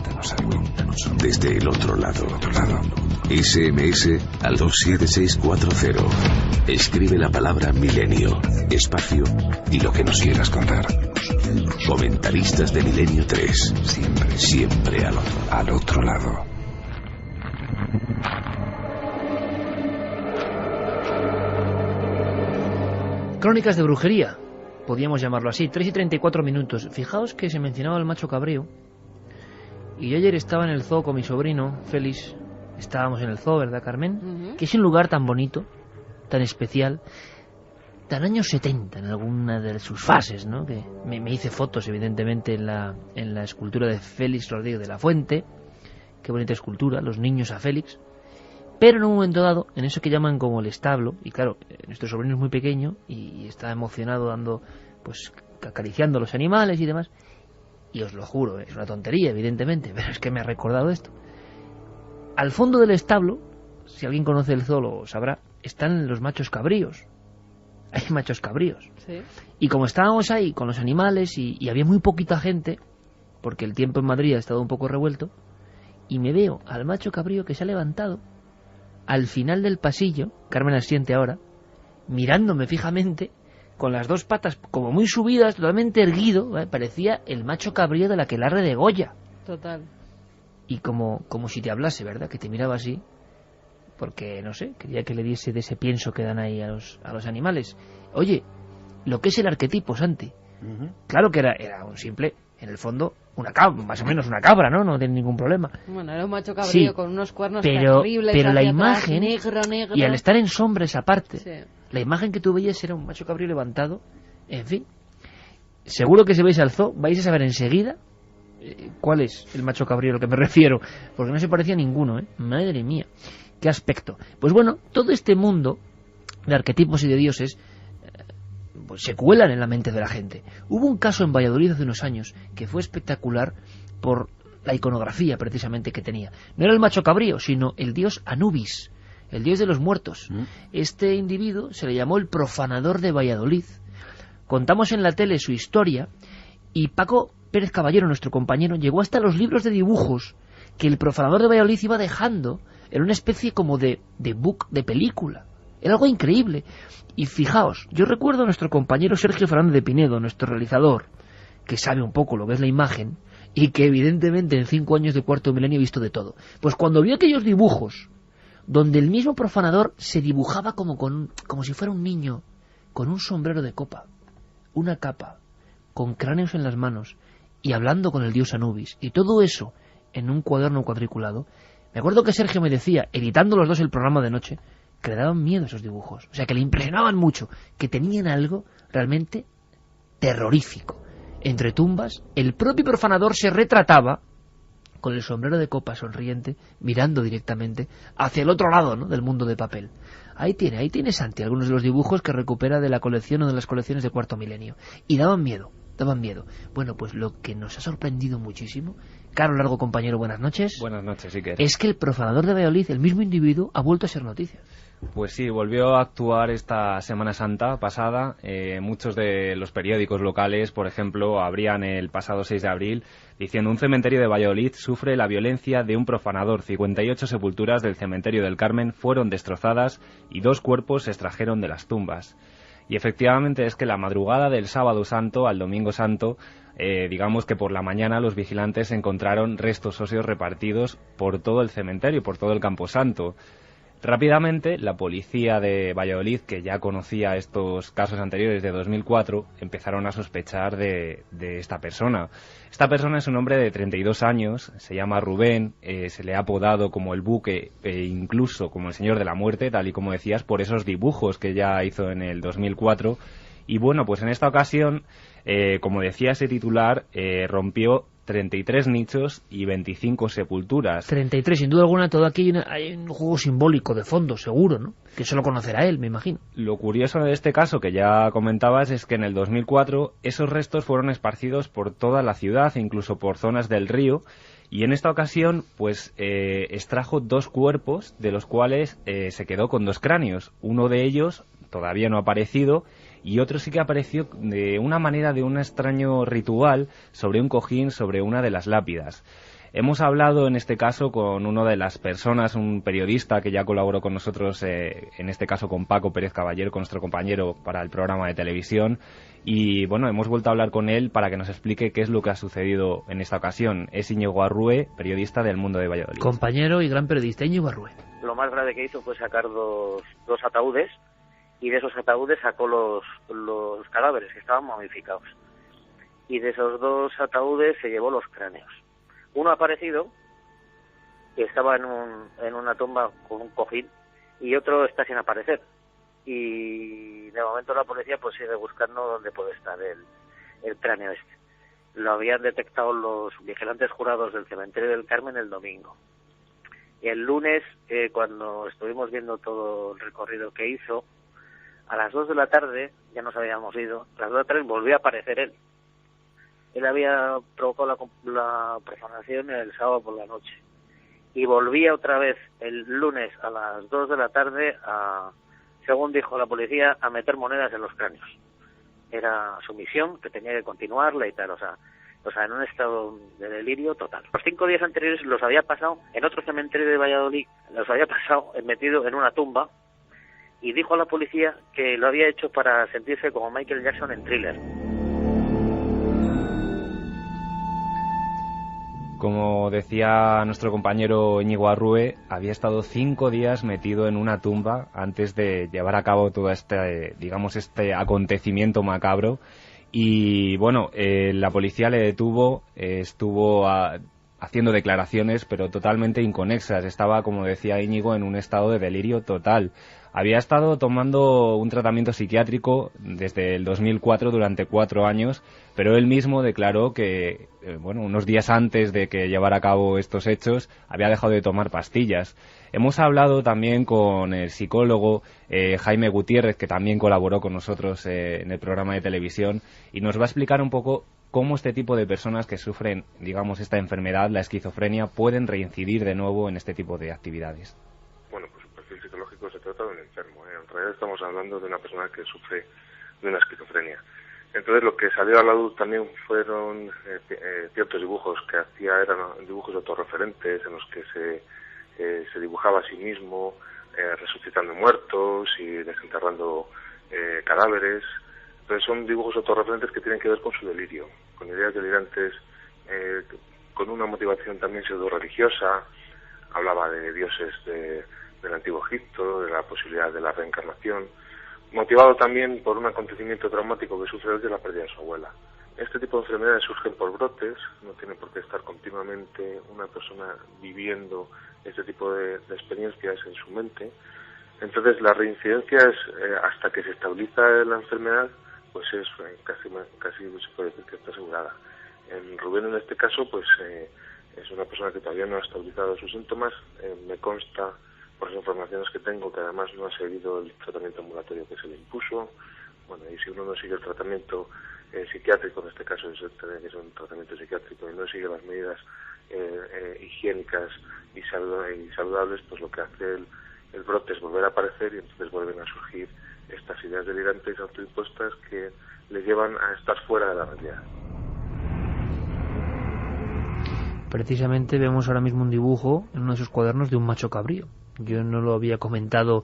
desde el otro lado. SMS al 27640. Escribe la palabra milenio, espacio y lo que nos quieras contar. Comentaristas de Milenio 3. Siempre al otro lado. Crónicas de brujería, podríamos llamarlo así. 3:34. Fijaos que se mencionaba el macho cabrío. Y yo ayer estaba en el zoo con mi sobrino, Félix. Estábamos en el zoo, ¿verdad, Carmen? Que es un lugar tan bonito, tan especial, tan años 70 en alguna de sus fases, ¿no? Que me hice fotos, evidentemente, en la escultura de Félix Rodríguez de la Fuente. Qué bonita escultura, los niños a Félix. Pero en un momento dado, en eso que llaman como el establo, y claro, nuestro sobrino es muy pequeño y está emocionado dando, pues, acariciando a los animales y demás. Y os lo juro, es una tontería, evidentemente, pero es que me ha recordado esto. Al fondo del establo, si alguien conoce el zoo lo sabrá, están los machos cabríos. Hay machos cabríos. Sí. Y como estábamos ahí con los animales y había muy poquita gente, porque el tiempo en Madrid ha estado un poco revuelto, y me veo al macho cabrío que se ha levantado al final del pasillo, Carmen asiente ahora, mirándome fijamente, con las dos patas como muy subidas, totalmente erguido, ¿vale? Parecía el macho cabrío de la aquelarre de Goya. Total. Y como si te hablase, ¿verdad? Que te miraba así, porque, no sé, quería que le diese de ese pienso que dan ahí a los animales. Oye, lo que es el arquetipo, Santi, claro que era un simple, en el fondo, una cabra, más o menos una cabra, ¿no? No tiene ningún problema. Bueno, era un macho cabrío, sí, con unos cuernos terribles. Pero la atrás, imagen, negro, y al estar en sombra esa parte, sí, la imagen que tú veías era un macho cabrío levantado. En fin, seguro que si vais al zoo vais a saber enseguida cuál es el macho cabrío a lo que me refiero, porque no se parecía a ninguno, ¿eh? Madre mía, qué aspecto. Pues bueno, todo este mundo de arquetipos y de dioses pues se cuelan en la mente de la gente. Hubo un caso en Valladolid hace unos años que fue espectacular por la iconografía precisamente que tenía. No era el macho cabrío, sino el dios Anubis, el dios de los muertos. Este individuo se le llamó el profanador de Valladolid contamos en la tele su historia y Paco Pérez Caballero, nuestro compañero, llegó hasta los libros de dibujos que el profanador de Valladolid iba dejando en una especie como de book, de película. Era algo increíble. Y fijaos, yo recuerdo a nuestro compañero Sergio Fernández de Pinedo, nuestro realizador, que sabe un poco lo que es la imagen y que evidentemente en 5 años de Cuarto Milenio ha visto de todo. Pues cuando vio aquellos dibujos donde el mismo profanador se dibujaba como si fuera un niño, con un sombrero de copa, una capa, con cráneos en las manos y hablando con el dios Anubis, y todo eso en un cuaderno cuadriculado, me acuerdo que Sergio me decía, editando los dos el programa de noche, que le daban miedo esos dibujos, o sea, que le impresionaban mucho, que tenían algo realmente terrorífico. Entre tumbas, el propio profanador se retrataba con el sombrero de copa sonriente, mirando directamente hacia el otro lado, ¿no?, del mundo de papel. Ahí tiene Santi algunos de los dibujos que recupera de la colección o de las colecciones de Cuarto Milenio. Y daban miedo. Bueno, pues lo que nos ha sorprendido muchísimo, Carlos Largo, compañero, buenas noches. Buenas noches, Iker. Es que el profanador de Valladolid, el mismo individuo, ha vuelto a ser noticia. Pues sí, volvió a actuar esta Semana Santa pasada. Muchos de los periódicos locales, por ejemplo, abrían el pasado 6 de abril diciendo: un cementerio de Valladolid sufre la violencia de un profanador. 58 sepulturas del cementerio del Carmen fueron destrozadas y 2 cuerpos se extrajeron de las tumbas. Y efectivamente es que la madrugada del sábado santo al domingo santo, digamos que por la mañana los vigilantes encontraron restos óseos repartidos por todo el cementerio, por todo el camposanto. Rápidamente, la policía de Valladolid, que ya conocía estos casos anteriores de 2004, empezaron a sospechar de esta persona. Esta persona es un hombre de 32 años, se llama Rubén, se le ha apodado como el Buque e incluso como el Señor de la Muerte, tal y como decías, por esos dibujos que ya hizo en el 2004. Y bueno, pues en esta ocasión, como decía ese titular, rompió 33 nichos y 25 sepulturas. 33, sin duda alguna, todo aquí hay un juego simbólico de fondo, seguro, ¿no? Que solo conocerá él, me imagino. Lo curioso de este caso que ya comentabas es que en el 2004 esos restos fueron esparcidos por toda la ciudad, incluso por zonas del río, y en esta ocasión pues extrajo 2 cuerpos, de los cuales se quedó con 2 cráneos. Uno de ellos todavía no ha aparecido y otro sí que apareció de una manera, de un extraño ritual, sobre un cojín, sobre una de las lápidas. Hemos hablado en este caso con una de las personas, un periodista que ya colaboró con nosotros, en este caso con Paco Pérez Caballero, con nuestro compañero para el programa de televisión, y bueno, hemos vuelto a hablar con él para que nos explique qué es lo que ha sucedido en esta ocasión. Es Íñigo Arrue, periodista del Mundo de Valladolid. Compañero y gran periodista, Íñigo Arrue. Lo más grave que hizo fue sacar dos ataúdes, y de esos ataúdes sacó los cadáveres que estaban momificados. Y de esos 2 ataúdes se llevó los cráneos. Uno ha aparecido, que estaba en una tumba con un cojín, y otro está sin aparecer. Y de momento la policía pues sigue buscando dónde puede estar el cráneo este. Lo habían detectado los vigilantes jurados del cementerio del Carmen el domingo. Y el lunes, cuando estuvimos viendo todo el recorrido que hizo, a las 2 de la tarde, ya nos habíamos ido, a las 2 de la tarde volvió a aparecer él. Él había provocado la profanación el sábado por la noche. Y volvía otra vez el lunes a las 2 de la tarde, según dijo la policía, a meter monedas en los cráneos. Era su misión, que tenía que continuarla y tal, o sea, en un estado de delirio total. Los 5 días anteriores los había pasado en otro cementerio de Valladolid, los había pasado metido en una tumba, y dijo a la policía que lo había hecho para sentirse como Michael Jackson en Thriller. Como decía nuestro compañero Íñigo Arrue, había estado 5 días metido en una tumba antes de llevar a cabo todo este acontecimiento macabro. Y bueno, la policía le detuvo, estuvo haciendo declaraciones, pero totalmente inconexas. Estaba, como decía Íñigo, en un estado de delirio total. Había estado tomando un tratamiento psiquiátrico desde el 2004 durante 4 años, pero él mismo declaró que, unos días antes de que llevara a cabo estos hechos, había dejado de tomar pastillas. Hemos hablado también con el psicólogo Jaime Gutiérrez, que también colaboró con nosotros en el programa de televisión, y nos va a explicar un poco cómo este tipo de personas que sufren, digamos, esta enfermedad, la esquizofrenia, pueden reincidir de nuevo en este tipo de actividades. Bueno, pues el perfil psicológico se trata de un enfermo, En realidad estamos hablando de una persona que sufre de una esquizofrenia. Entonces lo que salió a la luz también fueron ciertos dibujos que hacía, eran dibujos autorreferentes en los que se dibujaba a sí mismo, resucitando muertos y desenterrando cadáveres. Entonces son dibujos autorreferentes que tienen que ver con su delirio, con ideas delirantes, con una motivación también pseudo-religiosa. Hablaba de dioses del Antiguo Egipto, de la posibilidad de la reencarnación, motivado también por un acontecimiento traumático que sufre desde la pérdida de su abuela. Este tipo de enfermedades surgen por brotes, no tiene por qué estar continuamente una persona viviendo este tipo de experiencias en su mente. Entonces la reincidencia es, hasta que se estabiliza la enfermedad, pues es casi se puede decir que está asegurada. En Rubén, en este caso, pues es una persona que todavía no ha estabilizado sus síntomas. Me consta, por las informaciones que tengo, que además no ha seguido el tratamiento ambulatorio que se le impuso. Bueno, y si uno no sigue el tratamiento psiquiátrico, en este caso es tener que ser un tratamiento psiquiátrico, y no sigue las medidas higiénicas y saludables, pues lo que hace el brote es volver a aparecer, y entonces vuelven a surgir estas ideas delirantes autoimpuestas que le llevan a estar fuera de la realidad. Precisamente vemos ahora mismo un dibujo en uno de sus cuadernos de un macho cabrío. Yo no lo había comentado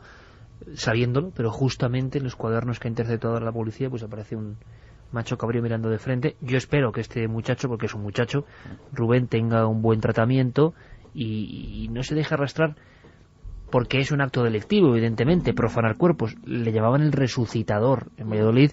sabiéndolo, pero justamente en los cuadernos que ha interceptado la policía pues aparece un macho cabrío mirando de frente. Yo espero que este muchacho, porque es un muchacho, Rubén, tenga un buen tratamiento y no se deje arrastrar, porque es un acto delictivo, evidentemente, profanar cuerpos. Le llamaban el resucitador en Valladolid,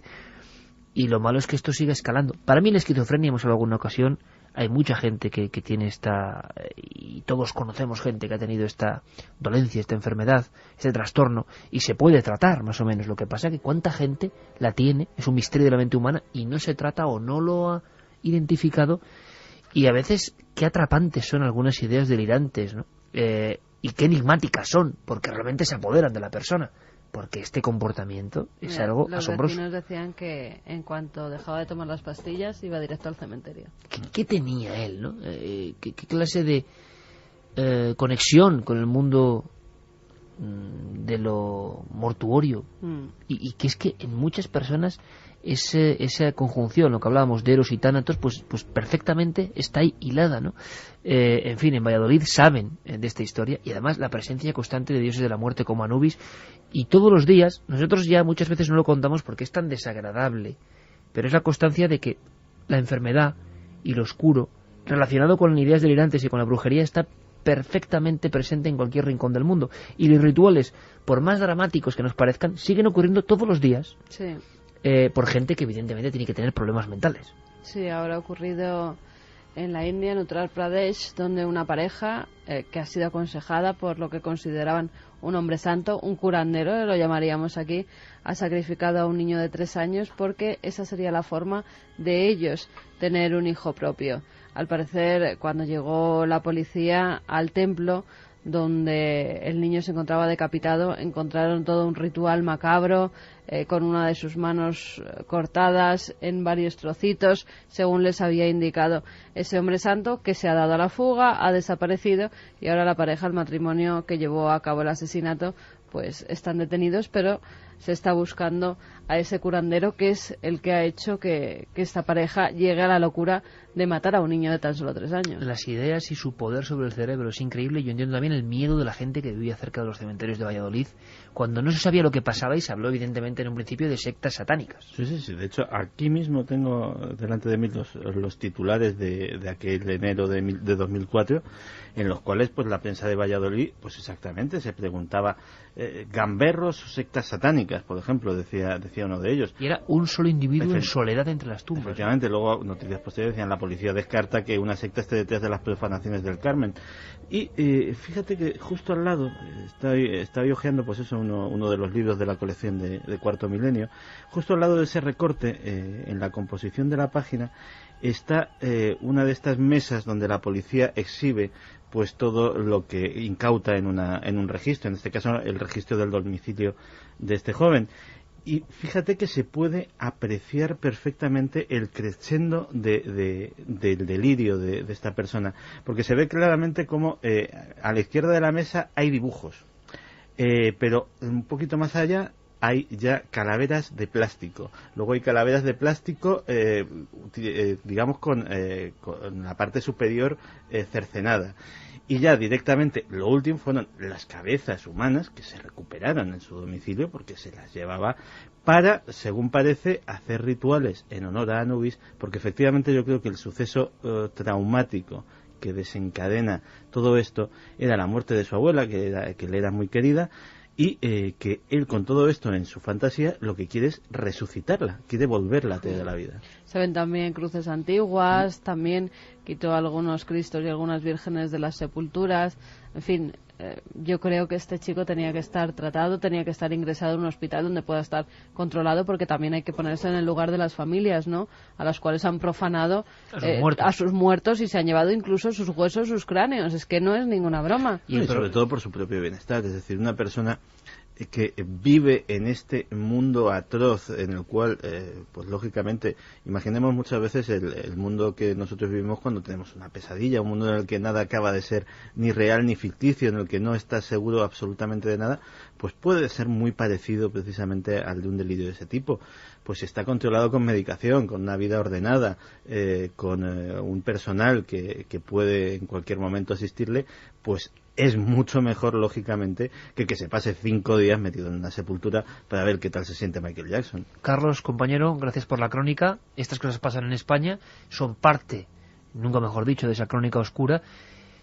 y lo malo es que esto siga escalando. Para mí la esquizofrenia, hemos hablado en alguna ocasión, hay mucha gente que tiene esta, y todos conocemos gente que ha tenido esta dolencia, esta enfermedad, este trastorno, y se puede tratar más o menos. Lo que pasa es que cuánta gente la tiene, es un misterio de la mente humana, y no se trata o no lo ha identificado, y a veces qué atrapantes son algunas ideas delirantes, ¿no? Y qué enigmáticas son, porque realmente se apoderan de la persona, porque este comportamiento es algo asombroso. Los vecinos decían que en cuanto dejaba de tomar las pastillas iba directo al cementerio. ¿Qué tenía él, no? ¿Qué clase de conexión con el mundo de lo mortuorio? Y que es que en muchas personas esa conjunción, lo que hablábamos de Eros y Tánatos, pues perfectamente está ahí hilada, ¿no? En fin, en Valladolid saben de esta historia, y además la presencia constante de dioses de la muerte como Anubis, y todos los días, nosotros ya muchas veces no lo contamos porque es tan desagradable, pero es la constancia de que la enfermedad y lo oscuro, relacionado con ideas delirantes y con la brujería, está perfectamente presente en cualquier rincón del mundo, y los rituales, por más dramáticos que nos parezcan, siguen ocurriendo todos los días. Sí. Por gente que evidentemente tiene que tener problemas mentales. Sí, ahora ha ocurrido en la India, en Uttar Pradesh, donde una pareja que ha sido aconsejada por lo que consideraban un hombre santo, un curandero, lo llamaríamos aquí, ha sacrificado a un niño de 3 años porque esa sería la forma de ellos tener un hijo propio. Al parecer, cuando llegó la policía al templo donde el niño se encontraba decapitado, encontraron todo un ritual macabro, con una de sus manos cortadas en varios trocitos, según les había indicado ese hombre santo, que se ha dado a la fuga, ha desaparecido, y ahora la pareja, el matrimonio que llevó a cabo el asesinato, pues están detenidos, pero se está buscando a ese curandero que es el que ha hecho que esta pareja llegue a la locura de matar a un niño de tan solo 3 años. Las ideas y su poder sobre el cerebro es increíble. Yo entiendo también el miedo de la gente que vivía cerca de los cementerios de Valladolid, cuando no se sabía lo que pasaba, y se habló evidentemente en un principio de sectas satánicas. Sí. De hecho, aquí mismo tengo delante de mí los titulares de aquel enero de 2004, en los cuales pues la prensa de Valladolid pues exactamente se preguntaba gamberros o sectas satánicas, por ejemplo, decía uno de ellos. Y era un solo individuo en soledad entre las tumbas. Efectivamente, luego noticias posteriores decían la policía descarta que una secta esté detrás de las profanaciones del Carmen. Y fíjate que justo al lado, estoy hojeando pues eso, uno de los libros de la colección de Cuarto Milenio, justo al lado de ese recorte, en la composición de la página, está una de estas mesas donde la policía exhibe pues todo lo que incauta en un registro, en este caso el registro del domicilio de este joven. Y fíjate que se puede apreciar perfectamente el crescendo del delirio de esta persona, porque se ve claramente como a la izquierda de la mesa hay dibujos, pero un poquito más allá hay ya calaveras de plástico. Luego hay calaveras de plástico, digamos, con la parte superior cercenada. Y ya directamente, lo último fueron las cabezas humanas que se recuperaron en su domicilio porque se las llevaba para, según parece, hacer rituales en honor a Anubis, porque efectivamente yo creo que el suceso traumático que desencadena todo esto era la muerte de su abuela, que le era muy querida, y que él con todo esto en su fantasía lo que quiere es resucitarla, quiere volverla a tener a la vida. Se ven también cruces antiguas, también quitó algunos cristos y algunas vírgenes de las sepulturas, en fin, yo creo que este chico tenía que estar tratado, tenía que estar ingresado en un hospital donde pueda estar controlado, porque también hay que ponerse en el lugar de las familias, ¿no?, a las cuales han profanado a sus muertos y se han llevado incluso sus huesos, sus cráneos. Es que no es ninguna broma. Y sobre todo por su propio bienestar, es decir, una persona que vive en este mundo atroz en el cual, pues lógicamente, imaginemos muchas veces el mundo que nosotros vivimos cuando tenemos una pesadilla, un mundo en el que nada acaba de ser ni real ni ficticio, en el que no estás seguro absolutamente de nada, pues puede ser muy parecido precisamente al de un delirio de ese tipo. Pues está controlado con medicación, con una vida ordenada, con un personal que puede en cualquier momento asistirle, pues es mucho mejor, lógicamente, que se pase 5 días metido en una sepultura para ver qué tal se siente Michael Jackson. Carlos, compañero, gracias por la crónica. Estas cosas pasan en España, son parte, nunca mejor dicho, de esa crónica oscura,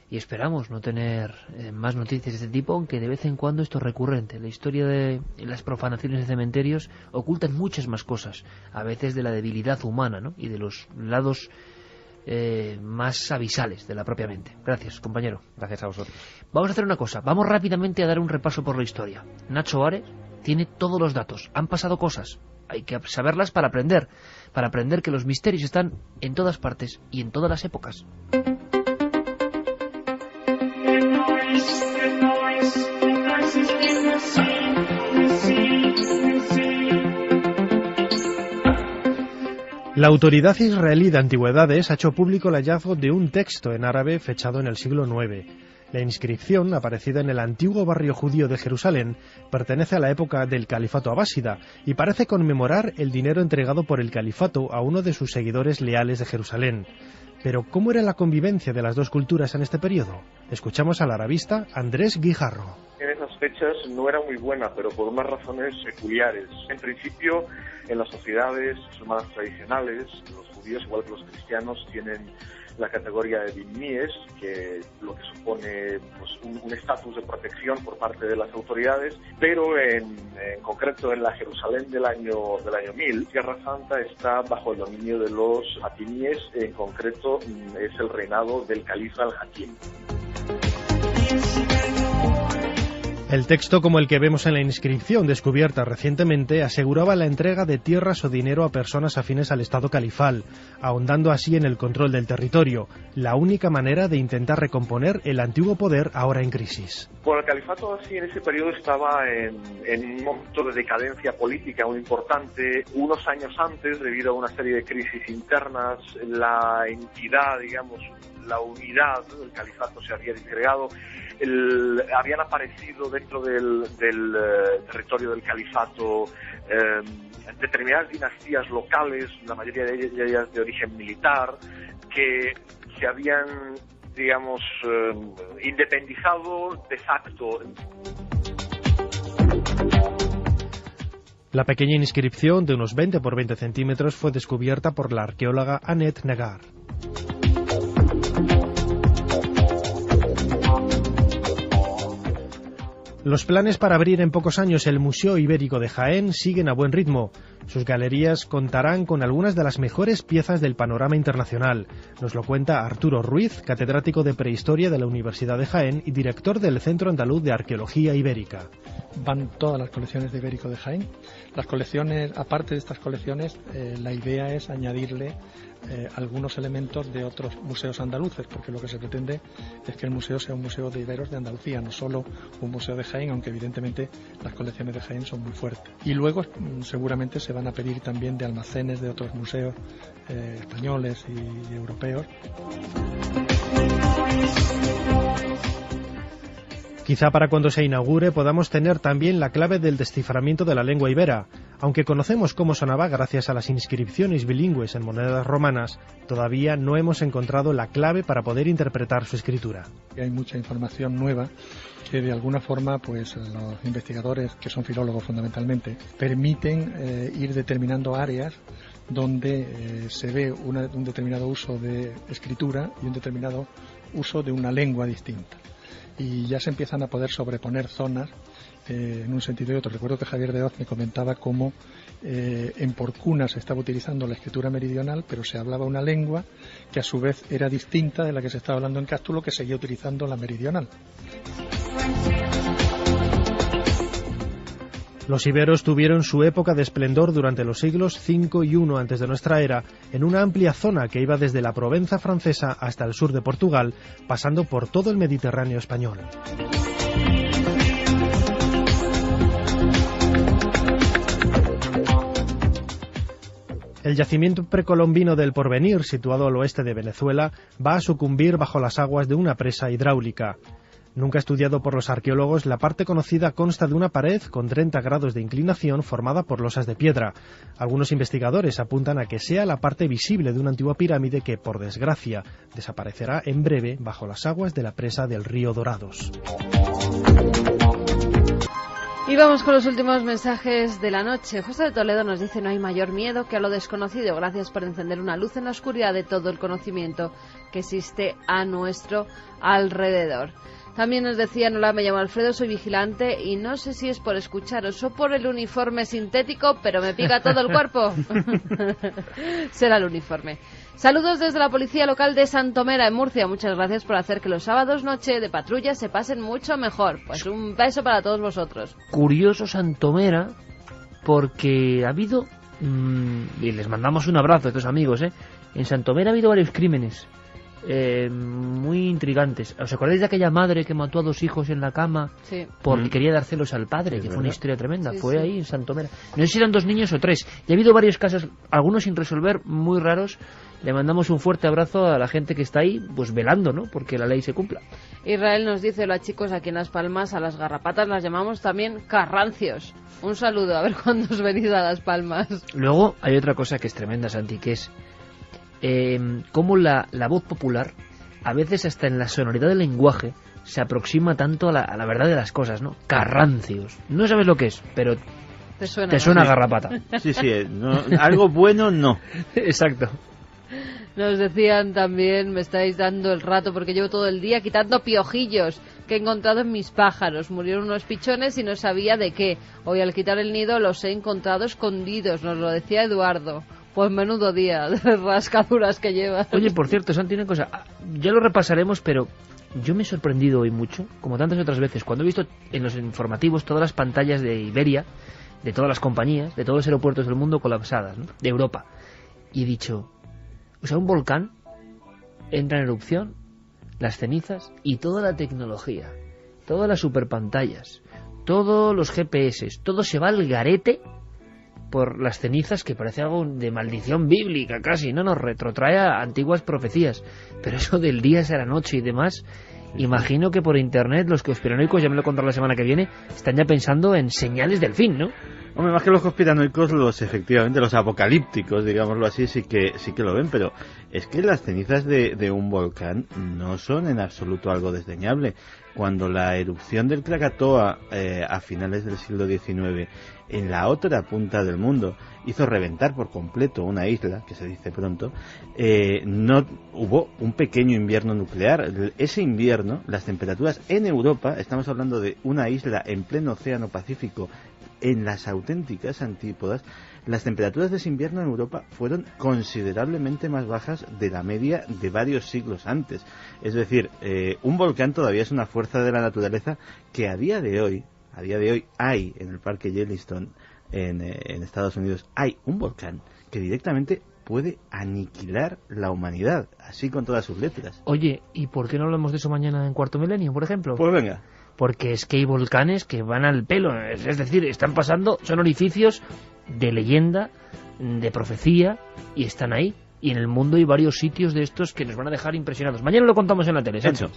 y esperamos no tener más noticias de este tipo, aunque de vez en cuando esto es recurrente. La historia de las profanaciones de cementerios ocultan muchas más cosas, a veces de la debilidad humana, ¿no?, y de los lados más avisales de la propia mente. Gracias, compañero. Gracias a vosotros. Vamos a hacer una cosa, vamos rápidamente a dar un repaso por la historia. Nacho Ares tiene todos los datos, han pasado cosas, hay que saberlas para aprender que los misterios están en todas partes y en todas las épocas. La autoridad israelí de antigüedades ha hecho público el hallazgo de un texto en árabe fechado en el siglo IX. La inscripción, aparecida en el antiguo barrio judío de Jerusalén, pertenece a la época del califato abásida y parece conmemorar el dinero entregado por el califato a uno de sus seguidores leales de Jerusalén. Pero, ¿cómo era la convivencia de las dos culturas en este periodo? Escuchamos al arabista Andrés Guijarro. En esas fechas no era muy buena, pero por unas razones peculiares. En principio, en las sociedades más tradicionales, los judíos, igual que los cristianos, tienen la categoría de dhimmiés, que lo que supone pues, un estatus de protección por parte de las autoridades, pero en concreto en la Jerusalén del año 1000, Tierra Santa está bajo el dominio de los fatimíes, en concreto es el reinado del califa al-Hakim. El texto, como el que vemos en la inscripción descubierta recientemente, aseguraba la entrega de tierras o dinero a personas afines al Estado califal, ahondando así en el control del territorio, la única manera de intentar recomponer el antiguo poder ahora en crisis. Bueno, el califato así en ese periodo estaba en un momento de decadencia política muy importante. Unos años antes, debido a una serie de crisis internas, la entidad, digamos, la unidad del califato se había disgregado. Habían aparecido dentro del territorio del califato determinadas dinastías locales, la mayoría de ellas de origen militar, que se habían, digamos, independizado de facto. La pequeña inscripción de unos 20 por 20 centímetros fue descubierta por la arqueóloga Annette Negar. Los planes para abrir en pocos años el Museo Ibérico de Jaén siguen a buen ritmo. Sus galerías contarán con algunas de las mejores piezas del panorama internacional. Nos lo cuenta Arturo Ruiz, catedrático de Prehistoria de la Universidad de Jaén y director del Centro Andaluz de Arqueología Ibérica. Van todas las colecciones de Ibérico de Jaén. Las colecciones, aparte de estas colecciones, la idea es añadirle algunos elementos de otros museos andaluces, porque lo que se pretende es que el museo sea un museo de iberos de Andalucía, no solo un museo de Jaén, aunque evidentemente las colecciones de Jaén son muy fuertes. Y luego seguramente se van a pedir también de almacenes de otros museos españoles y europeos. Quizá para cuando se inaugure podamos tener también la clave del desciframiento de la lengua ibera. Aunque conocemos cómo sonaba gracias a las inscripciones bilingües en monedas romanas, todavía no hemos encontrado la clave para poder interpretar su escritura. Hay mucha información nueva que de alguna forma pues los investigadores, que son filólogos fundamentalmente, permiten ir determinando áreas donde se ve un determinado uso de escritura y un determinado uso de una lengua distinta. Y ya se empiezan a poder sobreponer zonas en un sentido y otro. Recuerdo que Javier de Oz me comentaba cómo en Porcuna se estaba utilizando la escritura meridional, pero se hablaba una lengua que a su vez era distinta de la que se estaba hablando en Cástulo, que seguía utilizando la meridional. Los iberos tuvieron su época de esplendor durante los siglos V y I antes de nuestra era, en una amplia zona que iba desde la Provenza francesa hasta el sur de Portugal, pasando por todo el Mediterráneo español. El yacimiento precolombino del Porvenir, situado al oeste de Venezuela, va a sucumbir bajo las aguas de una presa hidráulica. Nunca estudiado por los arqueólogos, la parte conocida consta de una pared con 30 grados de inclinación formada por losas de piedra. Algunos investigadores apuntan a que sea la parte visible de una antigua pirámide que, por desgracia, desaparecerá en breve bajo las aguas de la presa del río Dorados. Y vamos con los últimos mensajes de la noche. José de Toledo nos dice: no hay mayor miedo que a lo desconocido. Gracias por encender una luz en la oscuridad de todo el conocimiento que existe a nuestro alrededor. También nos decían: hola, me llamo Alfredo, soy vigilante y no sé si es por escucharos o por el uniforme sintético, pero me pica todo el cuerpo. Será el uniforme. Saludos desde la policía local de Santomera, en Murcia. Muchas gracias por hacer que los sábados noche de patrulla se pasen mucho mejor. Pues un beso para todos vosotros. Curioso Santomera, porque ha habido, y les mandamos un abrazo a estos amigos, en Santomera ha habido varios crímenes muy intrigantes. ¿Os acordáis de aquella madre que mató a 2 hijos en la cama porque quería dar celos al padre? Que fue una historia tremenda. Fue ahí en Santomera. No sé si eran 2 niños o 3. Y ha habido varios casos, algunos sin resolver, muy raros. Le mandamos un fuerte abrazo a la gente que está ahí, pues velando, ¿no? Porque la ley se cumpla. Israel nos dice: hola chicos, aquí en Las Palmas a las garrapatas las llamamos también carrancios. Un saludo, a ver cuándo os venís a Las Palmas. Luego hay otra cosa que es tremenda, Santi, que es cómo la voz popular, a veces hasta en la sonoridad del lenguaje, se aproxima tanto a la verdad de las cosas, ¿no? Carrancios. No sabes lo que es, pero te suena a garrapata. Sí, no, algo bueno no. Exacto. Nos decían también: me estáis dando el rato porque llevo todo el día quitando piojillos que he encontrado en mis pájaros. Murieron unos pichones y no sabía de qué. Hoy al quitar el nido los he encontrado escondidos, nos lo decía Eduardo. Pues menudo día de rascaduras que lleva. Oye, por cierto, Santi, una cosa, ya lo repasaremos, pero yo me he sorprendido hoy mucho, como tantas otras veces, cuando he visto en los informativos todas las pantallas de Iberia, de todas las compañías, de todos los aeropuertos del mundo colapsadas, ¿no? De Europa. Y he dicho, o sea, un volcán entra en erupción, las cenizas y toda la tecnología, todas las superpantallas, todos los GPS, todo se va al garete por las cenizas, que parece algo de maldición bíblica casi, ¿no? Nos retrotrae a antiguas profecías. Pero eso del día a la noche y demás, imagino que por internet los conspiranoicos, ya me lo contaré la semana que viene, están ya pensando en señales del fin, ¿no? Hombre, más que los conspiranoicos, efectivamente, los apocalípticos, digámoslo así, sí que lo ven, pero es que las cenizas de un volcán no son en absoluto algo desdeñable. Cuando la erupción del Krakatoa a finales del siglo XIX, en la otra punta del mundo, hizo reventar por completo una isla, que se dice pronto, no hubo un pequeño invierno nuclear. Ese invierno, las temperaturas en Europa, estamos hablando de una isla en pleno océano Pacífico, en las auténticas antípodas, las temperaturas de ese invierno en Europa fueron considerablemente más bajas de la media de varios siglos antes. Es decir, un volcán todavía es una fuerza de la naturaleza que a día de hoy hay en el parque Yellowstone en Estados Unidos, hay un volcán que directamente puede aniquilar la humanidad, así con todas sus letras. Oye, ¿y por qué no hablamos de eso mañana en Cuarto Milenio, por ejemplo? Pues venga. Porque es que hay volcanes que van al pelo, es decir, están pasando, son orificios de leyenda, de profecía, y están ahí. Y en el mundo hay varios sitios de estos que nos van a dejar impresionados. Mañana lo contamos en la tele, Sancho.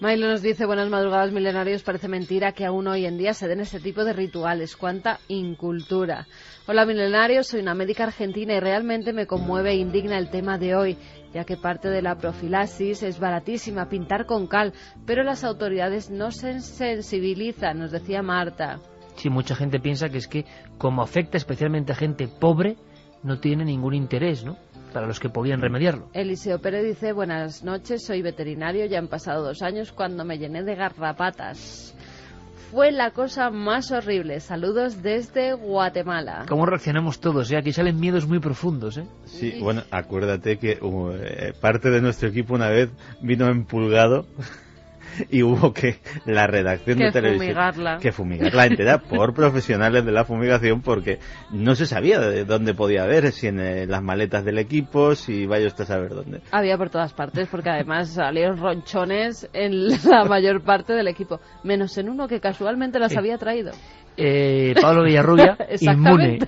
Milo nos dice, buenas madrugadas milenarios, parece mentira que aún hoy en día se den este tipo de rituales, cuánta incultura. Hola milenarios, soy una médica argentina y realmente me conmueve e indigna el tema de hoy, ya que parte de la profilaxis es baratísima, pintar con cal, pero las autoridades no se sensibilizan, nos decía Marta. Sí, mucha gente piensa que es que como afecta especialmente a gente pobre, no tiene ningún interés, ¿no?, para los que podían remediarlo. Eliseo Pérez dice, buenas noches, soy veterinario, ya han pasado 2 años cuando me llené de garrapatas. Fue la cosa más horrible. Saludos desde Guatemala. ¿Cómo reaccionamos todos? Aquí salen miedos muy profundos, ¿eh? Sí, bueno, acuérdate que parte de nuestro equipo una vez vino empulgado y hubo que la redacción de televisión fumigarla entera por profesionales de la fumigación, porque no se sabía de dónde podía haber, si en las maletas del equipo, si vaya usted a saber dónde. Había por todas partes, porque además salieron ronchones en la mayor parte del equipo, menos en uno que casualmente las había traído. Pablo Villarrubia, inmune.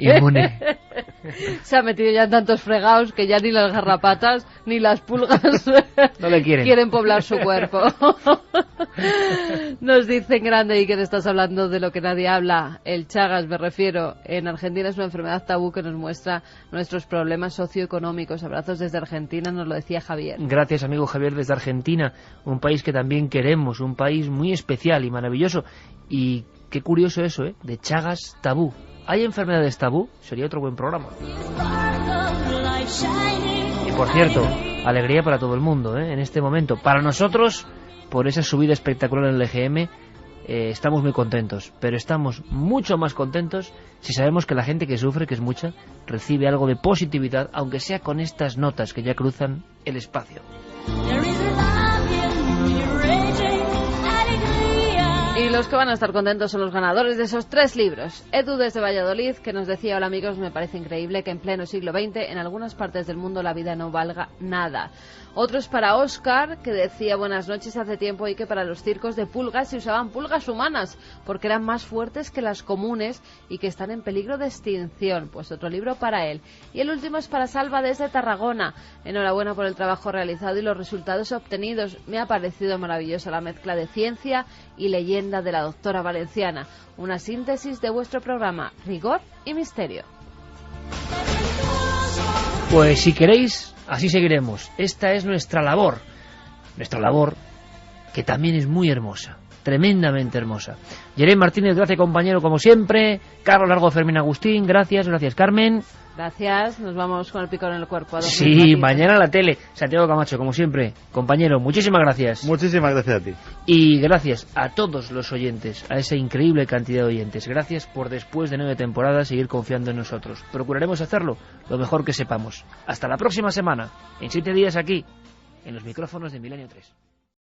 Se ha metido ya en tantos fregados que ya ni las garrapatas ni las pulgas no le quieren poblar su cuerpo. Nos dicen grande y que te estás hablando de lo que nadie habla. El Chagas, me refiero, en Argentina es una enfermedad tabú que nos muestra nuestros problemas socioeconómicos. Abrazos desde Argentina, nos lo decía Javier. Gracias, amigo Javier, desde Argentina, un país que también queremos, un país muy especial y maravilloso. Y qué curioso eso, ¿eh? De Chagas tabú. ¿Hay enfermedades tabú? Sería otro buen programa. Y por cierto, alegría para todo el mundo, ¿eh? En este momento. Para nosotros, por esa subida espectacular en el EGM, estamos muy contentos. Pero estamos mucho más contentos si sabemos que la gente que sufre, que es mucha, recibe algo de positividad, aunque sea con estas notas que ya cruzan el espacio. Y los que van a estar contentos son los ganadores de esos 3 libros. Edu desde Valladolid, que nos decía, hola amigos, me parece increíble que en pleno siglo XX en algunas partes del mundo la vida no valga nada. Otros para Óscar, que decía, buenas noches, hace tiempo y que para los circos de pulgas se usaban pulgas humanas, porque eran más fuertes que las comunes y que están en peligro de extinción. Pues otro libro para él. Y el último es para Salva desde Tarragona. Enhorabuena por el trabajo realizado y los resultados obtenidos. Me ha parecido maravillosa la mezcla de ciencia y leyenda de la doctora valenciana. Una síntesis de vuestro programa, rigor y misterio. Pues si queréis, así seguiremos. Esta es nuestra labor que también es muy hermosa, tremendamente hermosa. Jeremy Martínez, gracias compañero como siempre. Carlos Largo, Fermín Agustín, gracias Carmen. Gracias, nos vamos con el picor en el cuerpo. Sí, mañana a la tele. Santiago Camacho, como siempre. Compañero, muchísimas gracias. Muchísimas gracias a ti. Y gracias a todos los oyentes, a esa increíble cantidad de oyentes. Gracias por después de 9 temporadas seguir confiando en nosotros. Procuraremos hacerlo lo mejor que sepamos. Hasta la próxima semana, en 7 días aquí, en los micrófonos de Milenio 3.